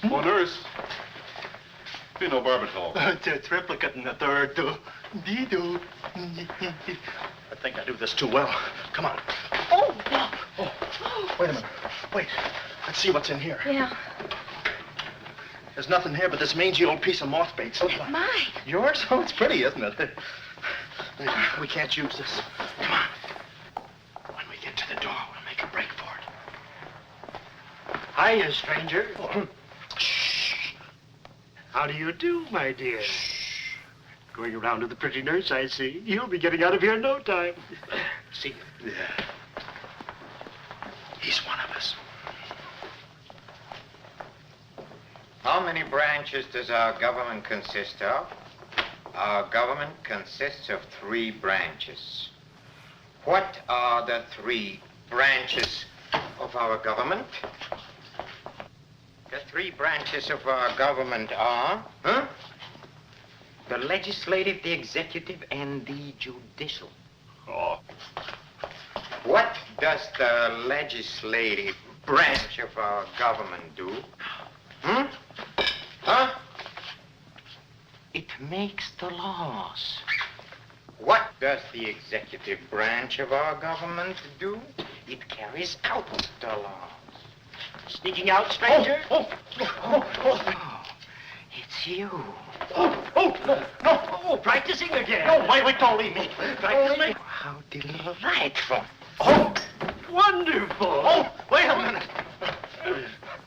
Oh, nurse. Be no barbital. It's a triplicate in the third, too. I think I do this too well. Come on. Oh, no. Oh, wait a minute. Wait. Let's see what's in here. Yeah. There's nothing here but this mangy old piece of moth bait. So Mine. yours? Oh, it's pretty, isn't it? We can't use this. Come on. When we get to the door, we'll make a break for it. Hiya, stranger. Oh. Shh. How do you do, my dear? Shh. Going around with the pretty nurse, I see. You'll be getting out of here in no time. See you. Yeah. He's one of us. How many branches does our government consist of? Our government consists of 3 branches. What are the 3 branches of our government? The 3 branches of our government are, the legislative, the executive, and the judicial. Oh. What does the legislative branch of our government do? It makes the laws. What does the executive branch of our government do? It carries out the laws. Sneaking out, stranger? Oh, it's you. No, practicing again. No, wait, don't leave me. Practicing? How delightful. Oh, wonderful. Oh, wait a minute.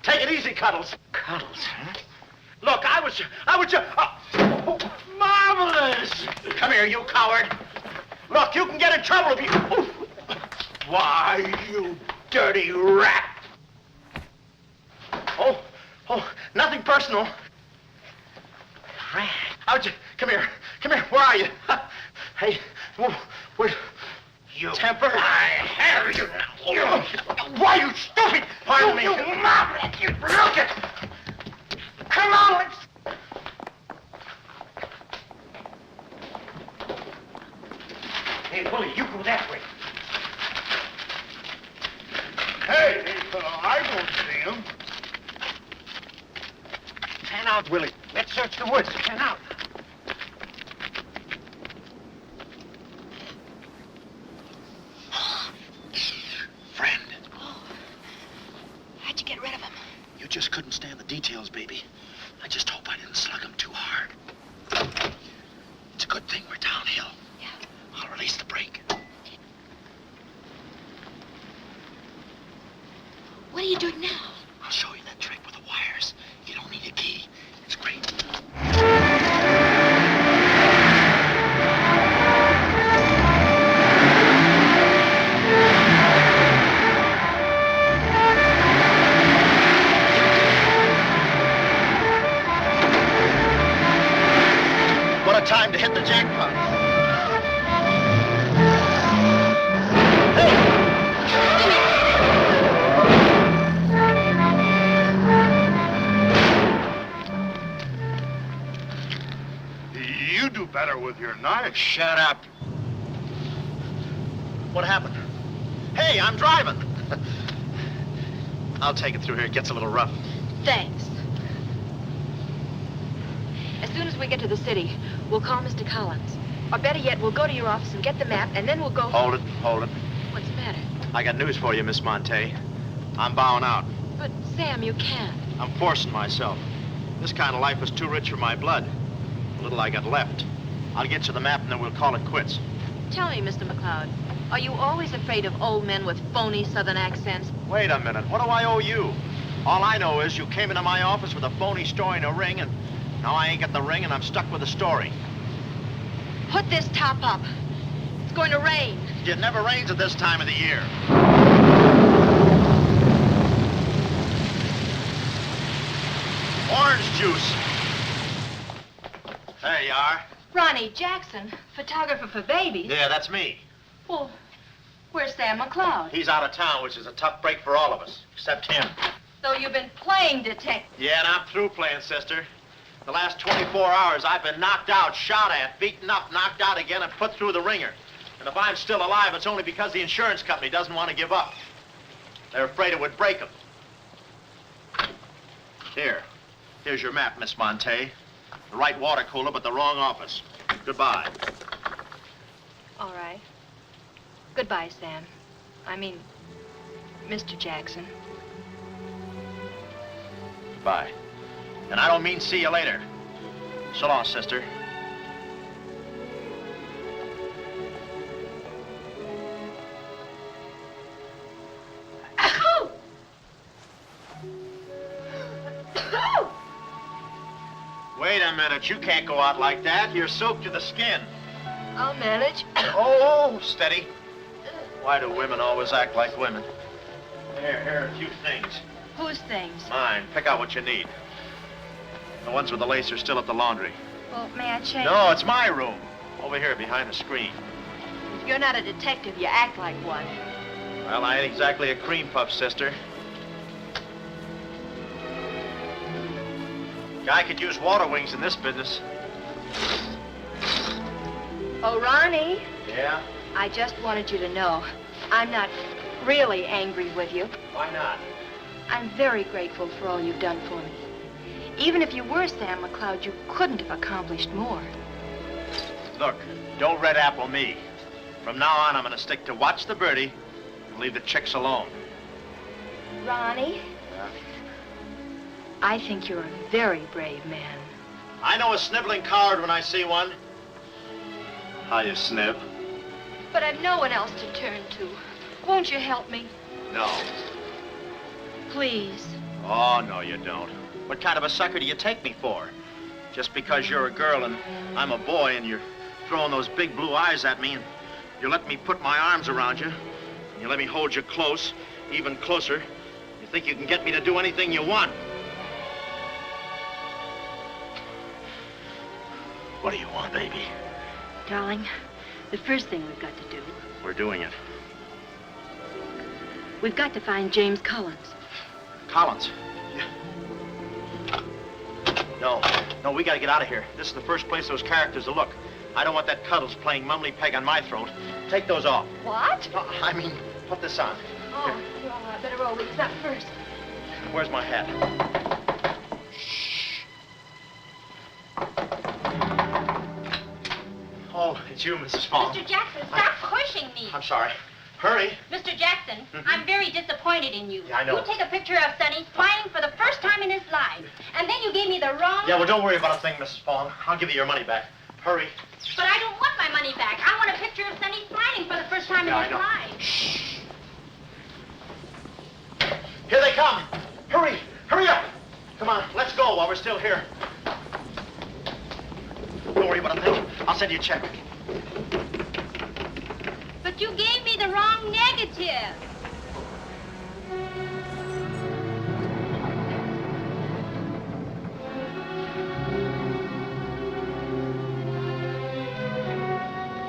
Take it easy, Cuddles. Cuddles, huh? Look, I was just... Marvelous. Come here, you coward. Look, you can get in trouble if you... Why, you dirty rat. Oh, nothing personal. Rat. How'd you... Come here. Where are you? Hey, wait. you. Temper? I have you now. Why, you stupid! Pardon me. You maverick, you look it. Come on, let's... Hey, Willie, you go that way. Hey, I won't see him. Pan out, Willie. Let's search the woods. Pan out. Friend, How'd you get rid of him? you just couldn't stand the details, baby. I just hope I didn't slug him too hard. It's a good thing we're downhill. Yeah. I'll release the brake. What are you doing now? I'll show you that trick with the wires. You don't need a key. It's great. What a time to hit the jackpot. You do better with your knife. Shut up. What happened? Hey, I'm driving. I'll take it through here. It gets a little rough. Thanks. As soon as we get to the city, we'll call Mr. Collins. Or better yet, we'll go to your office and get the map, and then we'll go... Hold it, hold it. What's the matter? I got news for you, Miss Monte. I'm bowing out. But, Sam, you can't. I'm forcing myself. This kind of life is too rich for my blood. The little I got left. I'll get you the map, and then we'll call it quits. Tell me, Mr. McLeod, are you always afraid of old men with phony southern accents? Wait a minute. What do I owe you? All I know is you came into my office with a phony story and a ring, and now I ain't got the ring, and I'm stuck with the story. Put this top up. It's going to rain. It never rains at this time of the year. Orange juice. There you are. Ronnie Jackson, photographer for babies. Yeah, that's me. Well, where's Sam McLeod? He's out of town, which is a tough break for all of us, except him. So you've been playing detective. Yeah, and I'm through playing, sister. The last 24 hours, I've been knocked out, shot at, beaten up, knocked out again, and put through the ringer. And if I'm still alive, it's only because the insurance company doesn't want to give up. They're afraid it would break them. Here's your map, Miss Monte. The right water cooler, but the wrong office. Goodbye. All right. Goodbye, Sam. I mean, Mr. Jackson. Goodbye. And I don't mean see you later. So long, sister. Wait a minute, you can't go out like that. You're soaked to the skin. I'll manage. Oh, steady. Why do women always act like women? Here are a few things. Whose things? Mine. Pick out what you need. The ones with the lace are still at the laundry. Well, may I change? No, it's my room. Over here behind the screen. If you're not a detective, you act like one. Well, I ain't exactly a cream puff, sister. Guy could use water wings in this business. Oh, Ronnie. Yeah? I just wanted you to know I'm not really angry with you. Why not? I'm very grateful for all you've done for me. Even if you were Sam McLeod, you couldn't have accomplished more. Look, don't red apple me. From now on, I'm going to stick to watch the birdie and leave the chicks alone. Ronnie? I think you're a very brave man. I know a sniveling coward when I see one. How you sniv? But I've no one else to turn to. Won't you help me? No. Please. Oh, no, you don't. What kind of a sucker do you take me for? Just because you're a girl and I'm a boy and you're throwing those big blue eyes at me and you let me put my arms around you and you let me hold you close, even closer, you think you can get me to do anything you want. What do you want, baby? Darling, The first thing we've got to do, We're doing it. we've got to find James Collins. Collins. No, we gotta get out of here. This is the first place those characters will look. I don't want that Cuddles playing Mumley Peg on my throat. Take those off. What? I mean, put this on. Oh, well, I better roll these up first. Where's my hat? Oh, it's you, Mrs. Fong. Mr. Jackson, stop pushing me. I'm sorry. Hurry. Mr. Jackson, I'm very disappointed in you. Yeah, I know. You take a picture of Sonny smiling for the first time in his life, and then you gave me the wrong... Yeah, well, don't worry about a thing, Mrs. Fong. I'll give you your money back. Hurry. But I don't want my money back. I want a picture of Sonny smiling for the first time in his life. Shh. Here they come. Hurry. Hurry up. Come on, let's go while we're still here. Don't worry about a thing. I'll send you a check. But you gave me the wrong negative.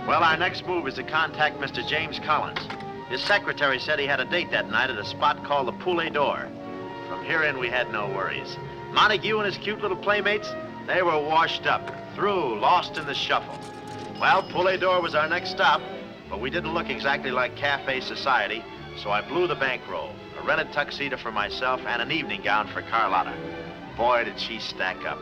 Well, our next move is to contact Mr. James Collins. His secretary said he had a date that night at a spot called the Poulet d'Or. From here in, we had no worries. Montague and his cute little playmates, they were washed up, through, lost in the shuffle. Well, Poulet d'Or was our next stop, but we didn't look exactly like cafe society, so I blew the bankroll, a rented tuxedo for myself and an evening gown for Carlotta. Boy, did she stack up.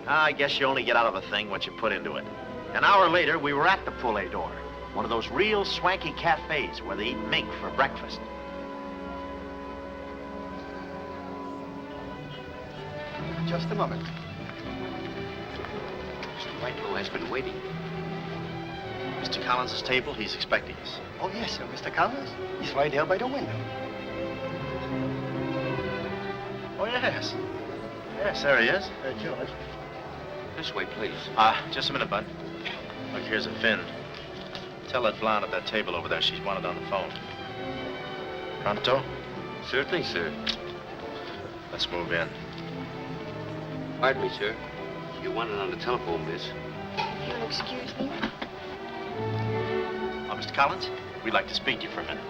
I guess you only get out of a thing what you put into it. An hour later, we were at the Poulet d'Or, one of those real swanky cafes where they eat mink for breakfast. Just a moment. Mr. Whitelaw has been waiting. Mr. Collins' table, he's expecting us. Oh, yes, sir. Mr. Collins? He's right here by the window. Oh, yes. Yes, there he is. George. This way, please. Just a minute, Bud. Look, here's a Finn. Tell that blonde at that table over there she's wanted on the phone. Pronto? Certainly, sir. Let's move in. Pardon me, sir. You wanted on the telephone, miss. You'll excuse me? Oh, Mr. Collins, we'd like to speak to you for a minute.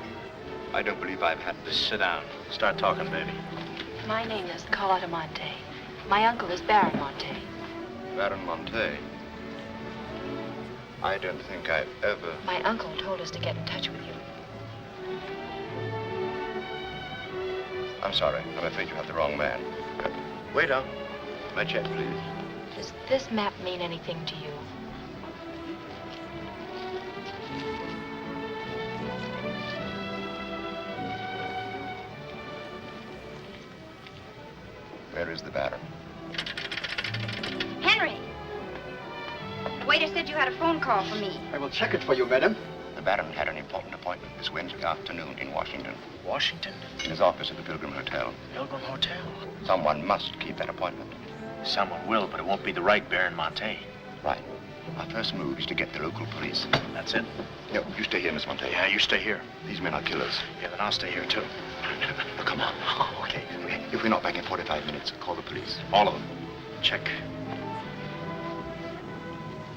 I don't believe I've had this. Sit down. Start talking, baby. My name is Carlotta Monte. My uncle is Baron Monte. Baron Monte. I don't think I've ever... My uncle told us to get in touch with you. I'm sorry. I'm afraid you have the wrong man. Waiter, my check, please. Does this map mean anything to you? Where is the Baron? Henry! The waiter said you had a phone call for me. I will check it for you, madam. The Baron had an important appointment this Wednesday afternoon in Washington. Washington? In his office at the Pilgrim Hotel. Pilgrim Hotel. Someone must keep that appointment. Someone will, but it won't be the right Baron Monte. Right. Our first move is to get the local police. That's it? No, you stay here, Miss Monte. Yeah, you stay here. These men are killers. Yeah, then I'll stay here, too. Oh, come on. Oh, okay. If we're not back in 45 minutes, call the police. All of them. Check.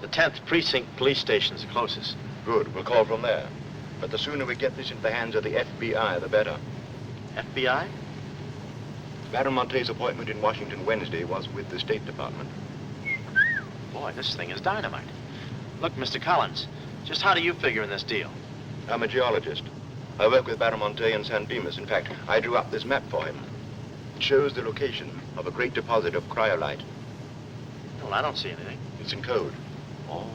The 10th Precinct Police Station's the closest. Good. We'll call from there. But the sooner we get this into the hands of the FBI, the better. FBI? Baron Monte's appointment in Washington Wednesday was with the State Department. Boy, this thing is dynamite. Look, Mr. Collins, just how do you figure in this deal? I'm a geologist. I work with Baron Monte in San Dimas. In fact, I drew up this map for him. It shows the location of a great deposit of cryolite. Well, I don't see anything. It's in code. Oh.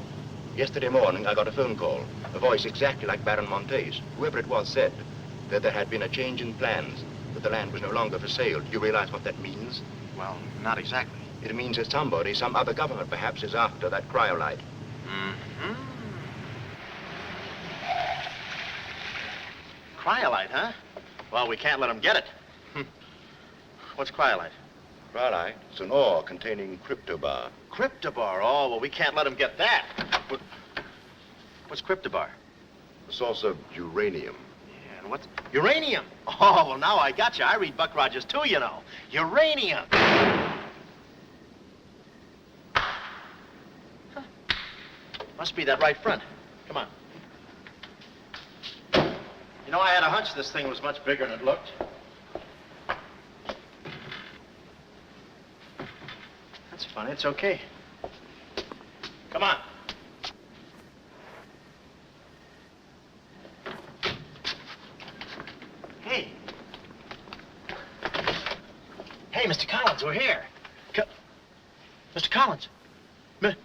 Yesterday morning, I got a phone call. A voice exactly like Baron Monte's. Whoever it was said that there had been a change in plans, that the land was no longer for sale. Do you realize what that means? Well, not exactly. It means that somebody, some other government perhaps, is after that cryolite. Mm-hmm. Cryolite, huh? Well, we can't let them get it. What's cryolite? Cryolite? It's an ore containing cryptobar. Cryptobar? Oh, well, we can't let them get that. What's cryptobar? A source of uranium. Yeah, and what's... Uranium! Oh, well, now I got you. I read Buck Rogers, too, you know. Uranium! Huh. Must be that right front. Come on. You know, I had a hunch this thing was much bigger than it looked. That's funny. It's okay. Come on. Hey. Hey, Mr. Collins, we're here. Mr. Collins. Mr.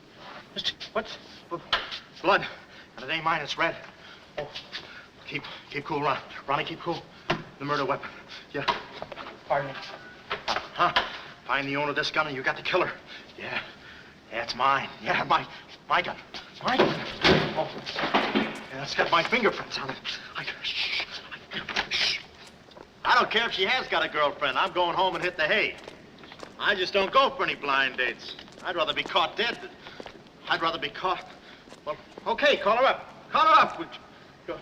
What's... Blood. And it ain't mine, it's red. Oh, keep cool, Ron. Ronnie, keep cool. The murder weapon. Yeah. Pardon me. Find the owner of this gun and you got the killer. Yeah. Yeah, it's mine. Yeah, my gun. My gun. Oh. Yeah, it's got my fingerprints on it. Shh. I don't care if she has got a girlfriend. I'm going home and hit the hay. I just don't go for any blind dates. I'd rather be caught dead than... I'd rather be caught... Well, okay, call her up. Call her up. Go.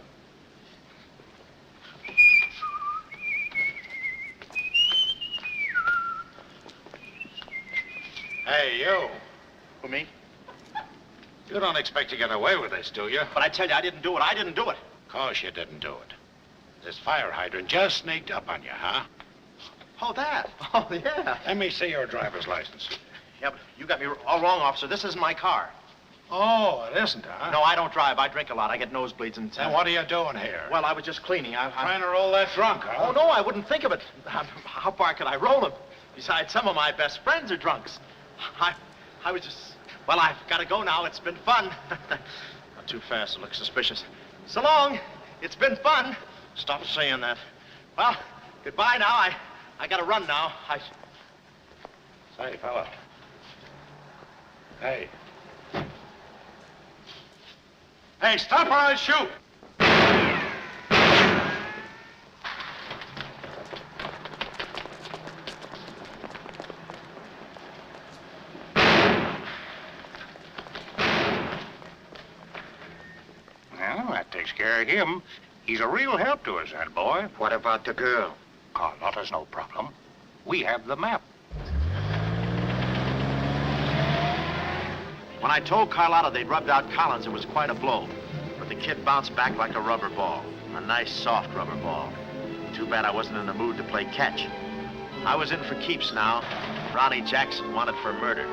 Hey, you. Who, me? You don't expect to get away with this, do you? But I tell you, I didn't do it. I didn't do it. Of course you didn't do it. This fire hydrant just sneaked up on you, huh? Oh, that? Oh, yeah. Let me see your driver's license. Yeah, but you got me all wrong, officer. This isn't my car. Oh, it isn't, huh? No, I don't drive. I drink a lot. I get nosebleeds and... Then what are you doing here? Well, I was just cleaning. Trying to roll that drunk, huh? Oh, no, I wouldn't think of it. How far could I roll them? Besides, some of my best friends are drunks. I was just... Well, I've got to go now. It's been fun. Not too fast. It looks suspicious. So long. It's been fun. Stop saying that. Well, goodbye now. I got to run now. Say, fella. Hey. Hey, stop or I'll shoot! Well, that takes care of him. He's a real help to us, that boy. What about the girl? Carlotta's no problem. We have the map. When I told Carlotta they'd rubbed out Collins, it was quite a blow. But the kid bounced back like a rubber ball. A nice, soft rubber ball. Too bad I wasn't in the mood to play catch. I was in for keeps now. Ronnie Jackson wanted for murder.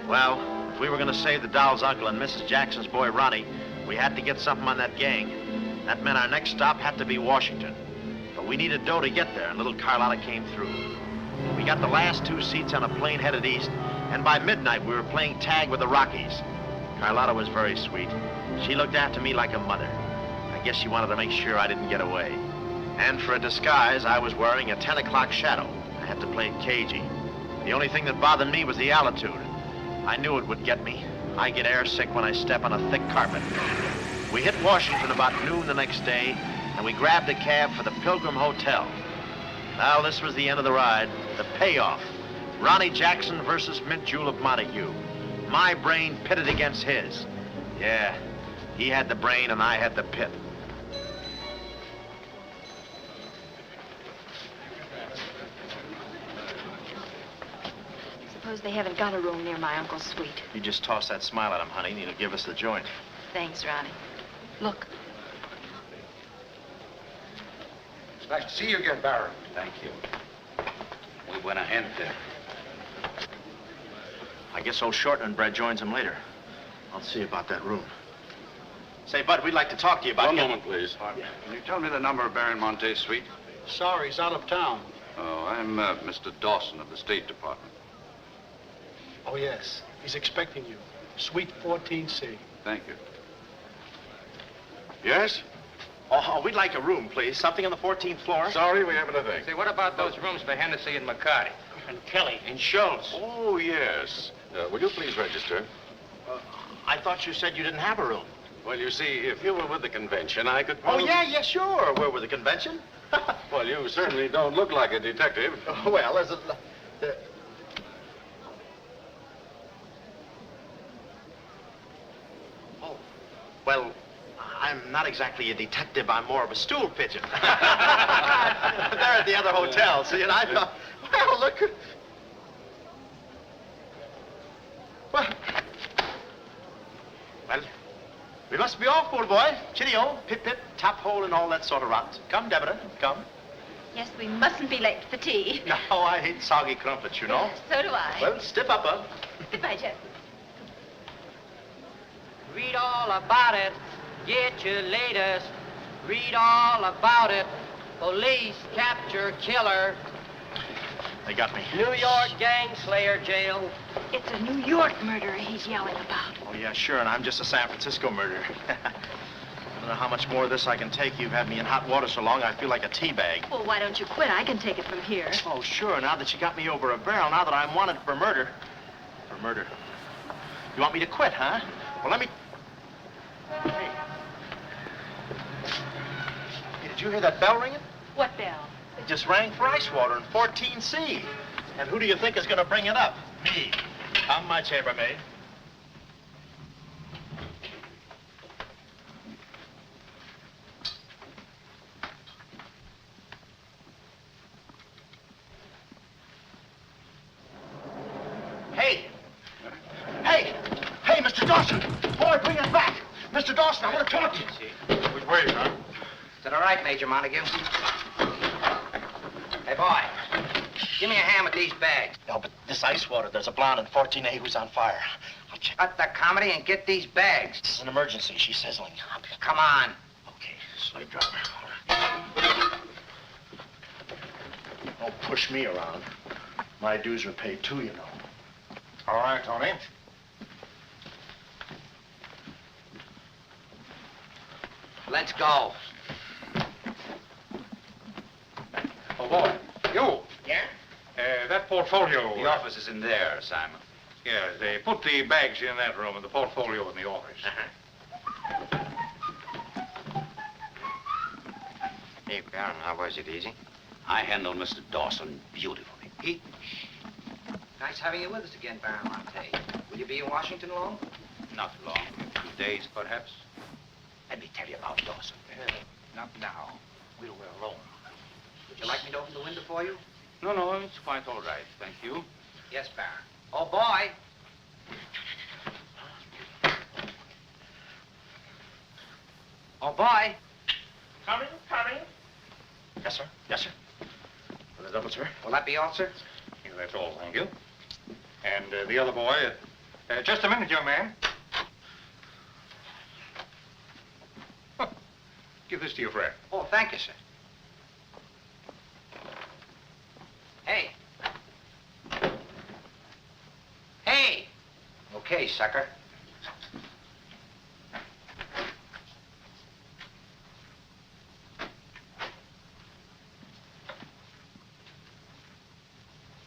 Well, if we were going to save the doll's uncle and Mrs. Jackson's boy, Ronnie, we had to get something on that gang. That meant our next stop had to be Washington. But we needed dough to get there, and little Carlotta came through. We got the last 2 seats on a plane headed east, and by midnight we were playing tag with the Rockies. Carlotta was very sweet. She looked after me like a mother. I guess she wanted to make sure I didn't get away. And for a disguise, I was wearing a 10 o'clock shadow. I had to play it cagey. The only thing that bothered me was the altitude. I knew it would get me. I get airsick when I step on a thick carpet. We hit Washington about noon the next day, and we grabbed a cab for the Pilgrim Hotel. Well, this was the end of the ride, the payoff. Ronnie Jackson versus Mint Julep Montague. My brain pitted against his. Yeah, he had the brain and I had the pit. Suppose they haven't got a room near my uncle's suite. You just toss that smile at him, honey, and he'll give us the joint. Thanks, Ronnie. Look. It's nice to see you again, Baron. Thank you. We went ahead there. I guess old Shortman Bread joins him later. I'll see about that room. Say, Bud, we'd like to talk to you about... One moment, please. Can you tell me the number of Baron Monte's suite? Sorry, he's out of town. Oh, I'm Mr. Dawson of the State Department. Oh, yes. He's expecting you. Suite 14C. Thank you. Yes? Oh, we'd like a room, please. Something on the 14th floor. Sorry, we haven't a thing. Say, what about those rooms for Hennessy and McCarty? And Kelly and Schultz. Oh, yes. Will you please register? I thought you said you didn't have a room. Well, you see, if you were with the convention, I could... Oh, yeah, sure. We're with the convention. Well, you certainly don't look like a detective. Oh, well, there's a... Oh, well, I'm not exactly a detective. I'm more of a stool pigeon. They're at the other hotel, see, and I thought, well, look... Well, We must be off, old boy. Chitty-o, pip-pip, tap-hole, and all that sort of rot. Come, Deborah, come. Yes, we mustn't be late for tea. No, I hate soggy crumpets, you know. So do I. Well, stiff up, bud. Goodbye, Jeff. Read all about it. Get your latest. Read all about it. Police capture killer. They got me. New York gang slayer jail. It's a New York murderer he's yelling about. Oh, yeah, sure, and I'm just a San Francisco murderer. I don't know how much more of this I can take. You've had me in hot water so long, I feel like a tea bag. Well, why don't you quit? I can take it from here. Oh, sure, now that you got me over a barrel, now that I'm wanted for murder. For murder. You want me to quit, huh? Well, let me... Hey. Hey, did you hear that bell ringing? What bell? It just rang for ice water in 14C. And who do you think is going to bring it up? Me. I'm my chambermaid. Hey! Hey! Hey, Mr. Dawson! Boy, bring it back! Mr. Dawson, I want to talk to you. Which way, huh? Is that all right, Major Montague? Hey, boy, give me a hand with these bags. No, but this ice water, there's a blonde in 14A who's on fire. I'll check. Cut the comedy and get these bags. This is an emergency. She's sizzling. Come on. Okay, slave driver. Don't push me around. My dues are paid too, you know. All right, Tony. Let's go. Oh, boy. You. Yeah? That portfolio. The office is in there, Simon. Yeah, they put the bags in that room and the portfolio in the office. Hey, Baron, how was it? Easy? I handled Mr. Dawson beautifully. Nice having you with us again, Baron Monte. Will you be in Washington long? Not long. 2 days, perhaps. Let me tell you about Dawson. Not now. We're alone. Would you like me to open the window for you? No, no, it's quite all right. Thank you. Yes, Baron. Oh, boy. Oh, boy. Coming. Yes, sir. Yes, sir. For the double, sir. Will that be all, sir? Yeah, that's all, thank you. And the other boy, just a minute, young man. Huh. Give this to your friend. Oh, thank you, sir. Hey. Hey. Okay, sucker.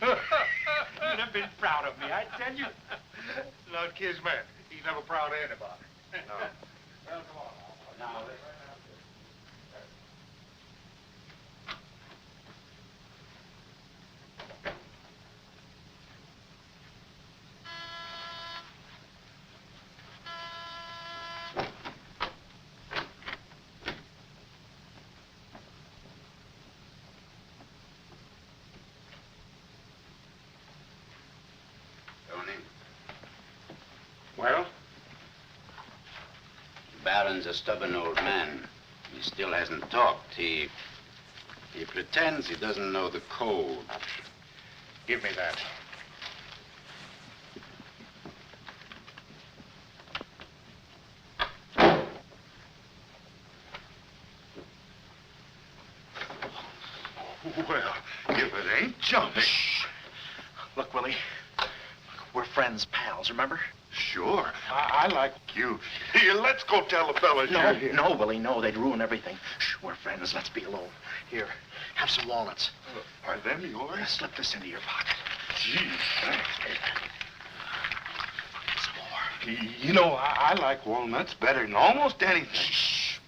You'd have been proud of me, I tell you. Lord Kismet, he's never proud of anybody. No. Well, come on. Now, well? Baron's a stubborn old man. He still hasn't talked. He pretends he doesn't know the code. Give me that. Well, if it ain't jumping. Look, Willie. We're friends, pals, remember? Sure. I like you. Here, let's go tell the fellas you're here. No, Willie, no. They'd ruin everything. Shh, we're friends. Let's be alone. Here, have some walnuts. Are them yours? Slip this into your pocket. Gee, thanks. Some more. You know, I like walnuts better than almost anything. Shh.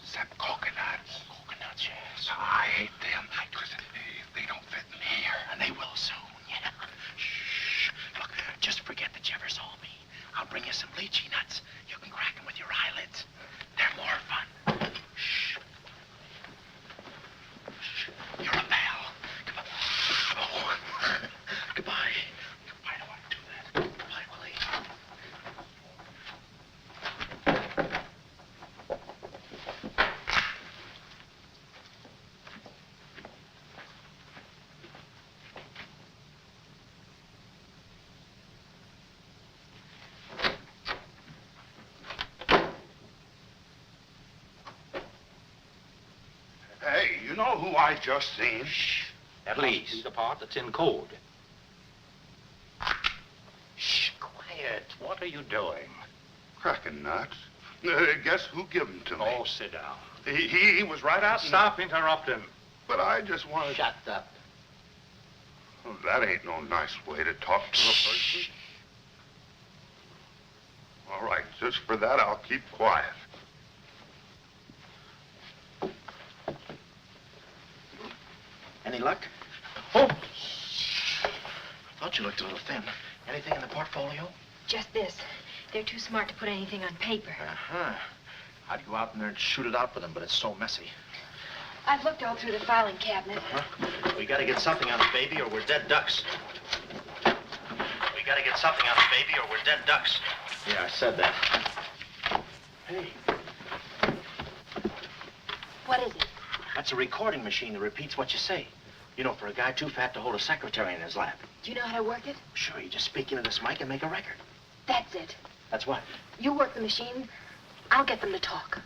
Except coconuts. Coconuts, yes. I hate them because they don't fit in here. And they will soon, yeah. Shh. Look, just forget that you ever saw me. I'll bring you some lychee nuts. You can crack them with your eyelids. They're more fun. Shh. Shh. You're a pal. Come on. Oh. Goodbye. I don't want to do that. Goodbye, Willie. know who I just seen? At least the part that's in code. Shh, quiet. What are you doing? Cracking nuts. Guess who gave him to me? Oh, sit down. He was right out. Stop interrupting. But I just wanted. Shut up. Oh, that ain't no nice way to talk to a person. All right, just for that, I'll keep quiet. Any luck? Oh! I thought you looked a little thin. Anything in the portfolio? Just this. They're too smart to put anything on paper. Uh-huh. I'd go out in there and shoot it out with them, but it's so messy. I've looked all through the filing cabinet. Huh? We gotta get something on it, baby, or we're dead ducks. We gotta get something on it, baby, or we're dead ducks. Yeah, I said that. Hey, What is it? that's a recording machine that repeats what you say. You know, for a guy too fat to hold a secretary in his lap. Do you know how to work it? Sure, you just speak into this mic and make a record. That's it. That's what? You work the machine. I'll get them to talk.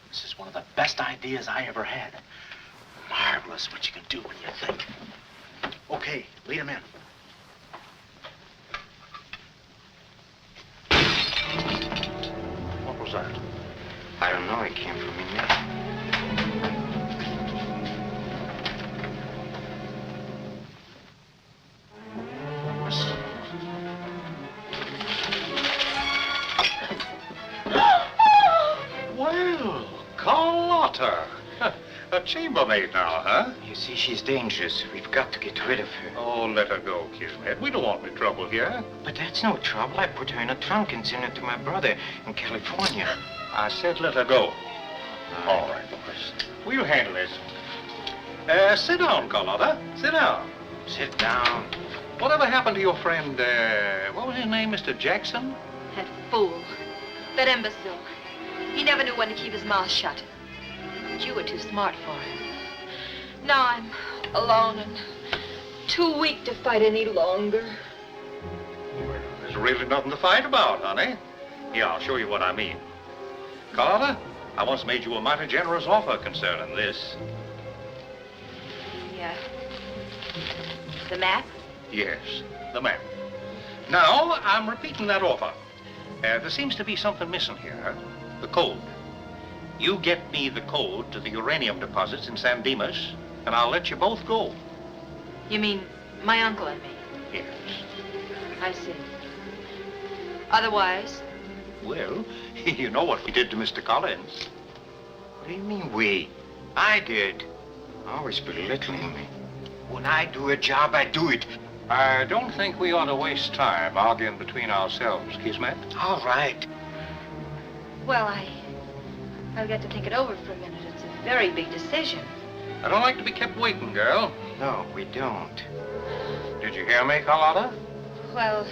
This is one of the best ideas I ever had. Marvelous what you can do when you think. Okay, lead him in. What was that? I don't know. It came from in there. Well, Carlotta. A chambermaid now, huh? You see, she's dangerous. We've got to get rid of her. Oh, let her go, Kismet. We don't want any trouble here. But that's no trouble. I put her in a trunk and sent her to my brother in California. I said let her go. All right, boys. We'll handle this. Sit down, Carlotta. Sit down. Sit down. Whatever happened to your friend, what was his name, Mr. Jackson? That fool. That imbecile. He never knew when to keep his mouth shut. But you were too smart for him. Now I'm alone and too weak to fight any longer. Well, there's really nothing to fight about, honey. Here, I'll show you what I mean. Carlotta, I once made you a mighty generous offer concerning this. Yeah. The map? Yes, the map. Now, I'm repeating that offer. There seems to be something missing here. The code. You get me the code to the uranium deposits in San Dimas, and I'll let you both go. You mean my uncle and me? Yes. I see. Otherwise? Well, you know what we did to Mr. Collins. What do you mean, we? I did. Always belittling me. When I do a job, I do it. I don't think we ought to waste time arguing between ourselves, Kismet. All right. Well, I'll get to think it over for a minute. It's a very big decision. I don't like to be kept waiting, girl. No, we don't. Did you hear me, Carlotta? Well,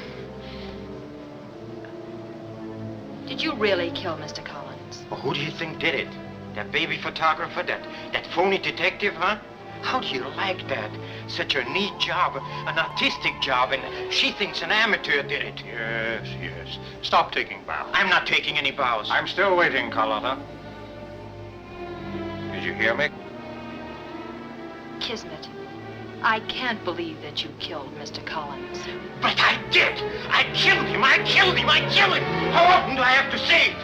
did you really kill Mr. Collins? Well, who do you think did it? That baby photographer? That phony detective, huh? How do you like that? Such a neat job, an artistic job, and she thinks an amateur did it. Yes, yes. Stop taking bows. I'm not taking any bows. I'm still waiting, Carlotta. Did you hear me? Kismet, I can't believe that you killed Mr. Collins. But I did! I killed him! I killed him! I killed him! How often do I have to say it?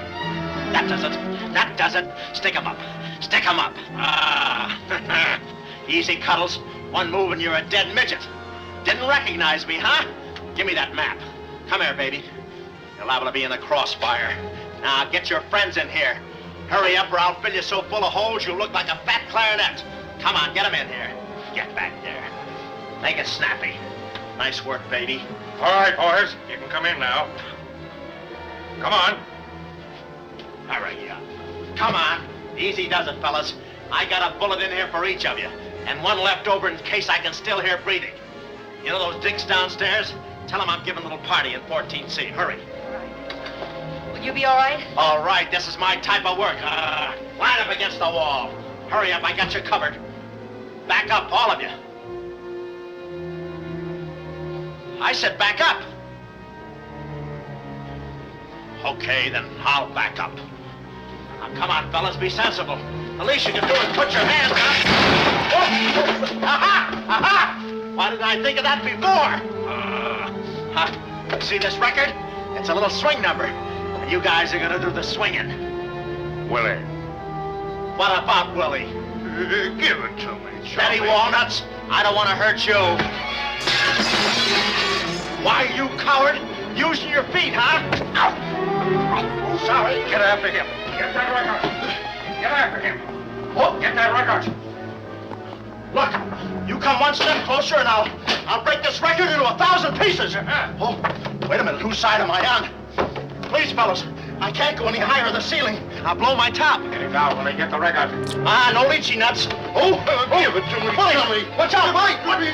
That does it. That does it. Stick 'em up. Stick 'em up. Ah. Easy, Cuddles. One move and you're a dead midget. Didn't recognize me, huh? Give me that map. Come here, baby. You're liable to be in the crossfire. Now, get your friends in here. Hurry up or I'll fill you so full of holes you'll look like a fat clarinet. Come on, get 'em in here. Get back there. Make it snappy. Nice work, baby. All right, boys. You can come in now. Come on. Hurry up. Come on. Easy does it, fellas. I got a bullet in here for each of you, and one left over in case I can still hear breathing. You know those dinks downstairs? Tell them I'm giving a little party in 14C. Hurry. Will you be all right? All right, this is my type of work. Line up against the wall. Hurry up, I got you covered. Back up, all of you. I said back up. Okay, then I'll back up. Now, come on, fellas, be sensible. The least you can do is put your hands up. Oh. Aha! Aha! Why didn't I think of that before? See this record? It's a little swing number. And you guys are gonna do the swinging. Willie. What about Willie? Give it to me, Steady, Walnuts. I don't want to hurt you. Why, you coward? Using your feet, huh? Ow. Sorry. Get after him. Get that record. Get after him. Oh, Get that record. look. You come one step closer and I'll break this record into 1,000 pieces. Oh, wait a minute. Whose side am I on? Please, fellas. I can't go any higher than the ceiling. I'll blow my top. Get it down when I get the record. Ah, no lychee nuts. Give it to me. Willie, watch out, Willie.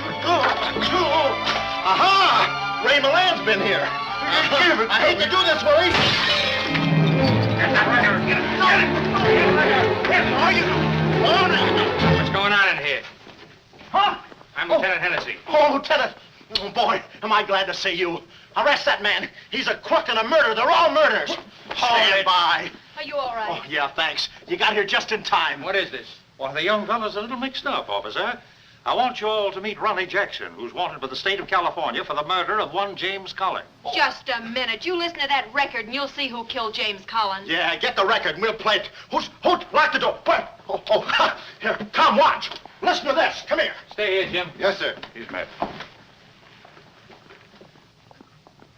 Aha! Ray Milan's been here. Give it to I hate to do this, Willie. Get that record. Get it. Get it. Are you? What's going on in here? Huh? I'm Lieutenant Hennessy. Oh, Lieutenant. Oh, boy, am I glad to see you. Arrest that man. He's a crook and a murderer. They're all murderers. Stand by. Are you all right? Oh, yeah, thanks. You got here just in time. What is this? Well, the young fellow's a little mixed up, officer. I want you all to meet Ronnie Jackson, who's wanted by the state of California for the murder of one James Collins. Just a minute. You listen to that record and you'll see who killed James Collins. Yeah, get the record and we'll play it. Who's lock the door. Where? Oh, here, come, watch. Listen to this. Come here. Stay here, Jim. Yes, sir. He's met.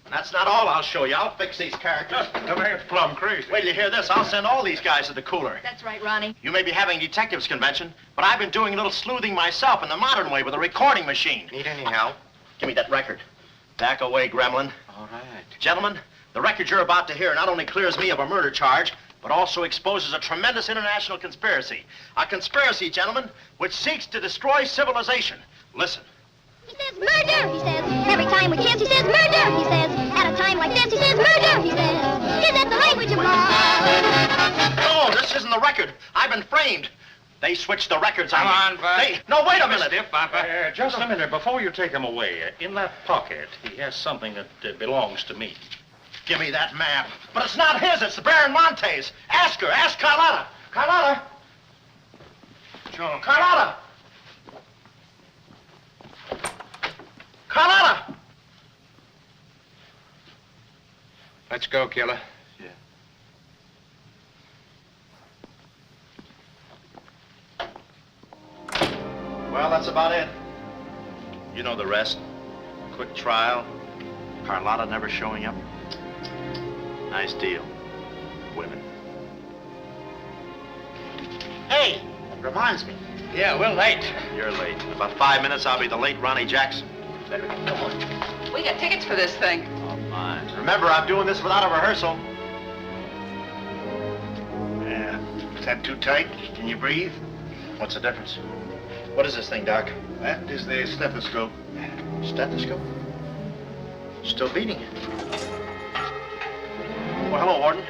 That's not all I'll show you. I'll fix these characters. The man's plumb crazy. Wait till you hear this. I'll send all these guys to the cooler. That's right, Ronnie. You may be having a detectives convention, but I've been doing a little sleuthing myself in the modern way with a recording machine. Need any help? Give me that record. Back away, gremlin. All right. Gentlemen, the record you're about to hear not only clears me of a murder charge, but also exposes a tremendous international conspiracy. A conspiracy, gentlemen, which seeks to destroy civilization. Listen. He says murder, he says. Every time we kiss, he says murder, he says. At a time like this, he says murder, he says. Is that the language of law? No, this isn't the record. I've been framed. They switched the records on me. Come on, Bud. No, wait a minute. Stiff, Papa. Just a minute. Before you take him away, in that pocket, he has something that belongs to me. Give me that map. But it's not his. It's the Baron Monte's. Ask her. Ask Carlotta. Carlotta. Sure. Carlotta. Carlotta. Let's go, killer. Well, that's about it. You know the rest. Quick trial. Carlotta never showing up. Nice deal. Women. Hey, that reminds me. Yeah, we're late. You're late. In about 5 minutes, I'll be the late Ronnie Jackson. There we go. Come on. We got tickets for this thing. Oh, fine. Remember, I'm doing this without a rehearsal. Yeah. Is that too tight? Can you breathe? What's the difference? What is this thing, Doc? That is the stethoscope. Stethoscope? Still beating. Well, hello, Warden.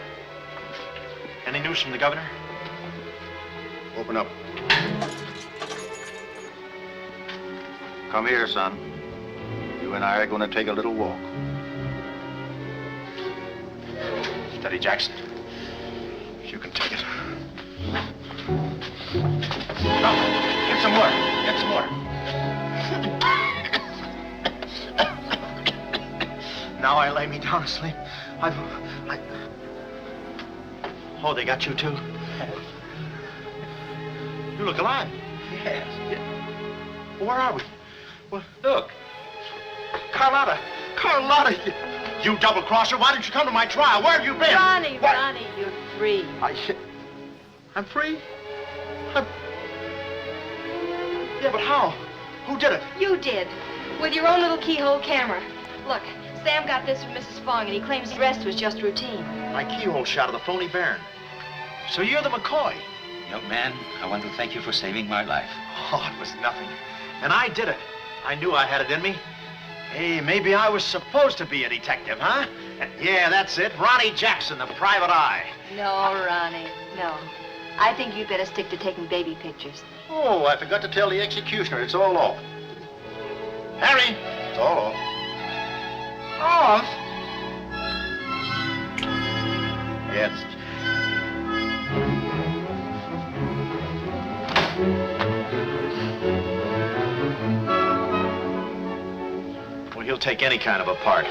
Any news from the governor? Open up. Come here, son. You and I are going to take a little walk. Steady, Jackson. You can take it. No, get some water. Get some water. Now I lay me down to sleep. Oh, they got you too? You look alive. Yes. Where are we? Well, look. Carlotta. Carlotta, you double-crosser. Why didn't you come to my trial? Where have you been? Ronnie, What? Ronnie, you're free. I'm free? Yeah, but how? Who did it? You did. With your own little keyhole camera. Look, Sam got this from Mrs. Fong, and he claims the rest was just routine. My keyhole shot of the phony Baron. So you're the McCoy. Young man, I want to thank you for saving my life. Oh, it was nothing. And I did it. I knew I had it in me. Hey, maybe I was supposed to be a detective, huh? Yeah, that's it. Ronnie Jackson, the private eye. No, Ronnie, no. I think you'd better stick to taking baby pictures. Oh, I forgot to tell the executioner. It's all off. Harry! It's all off. Off? Yes. take any kind of a part.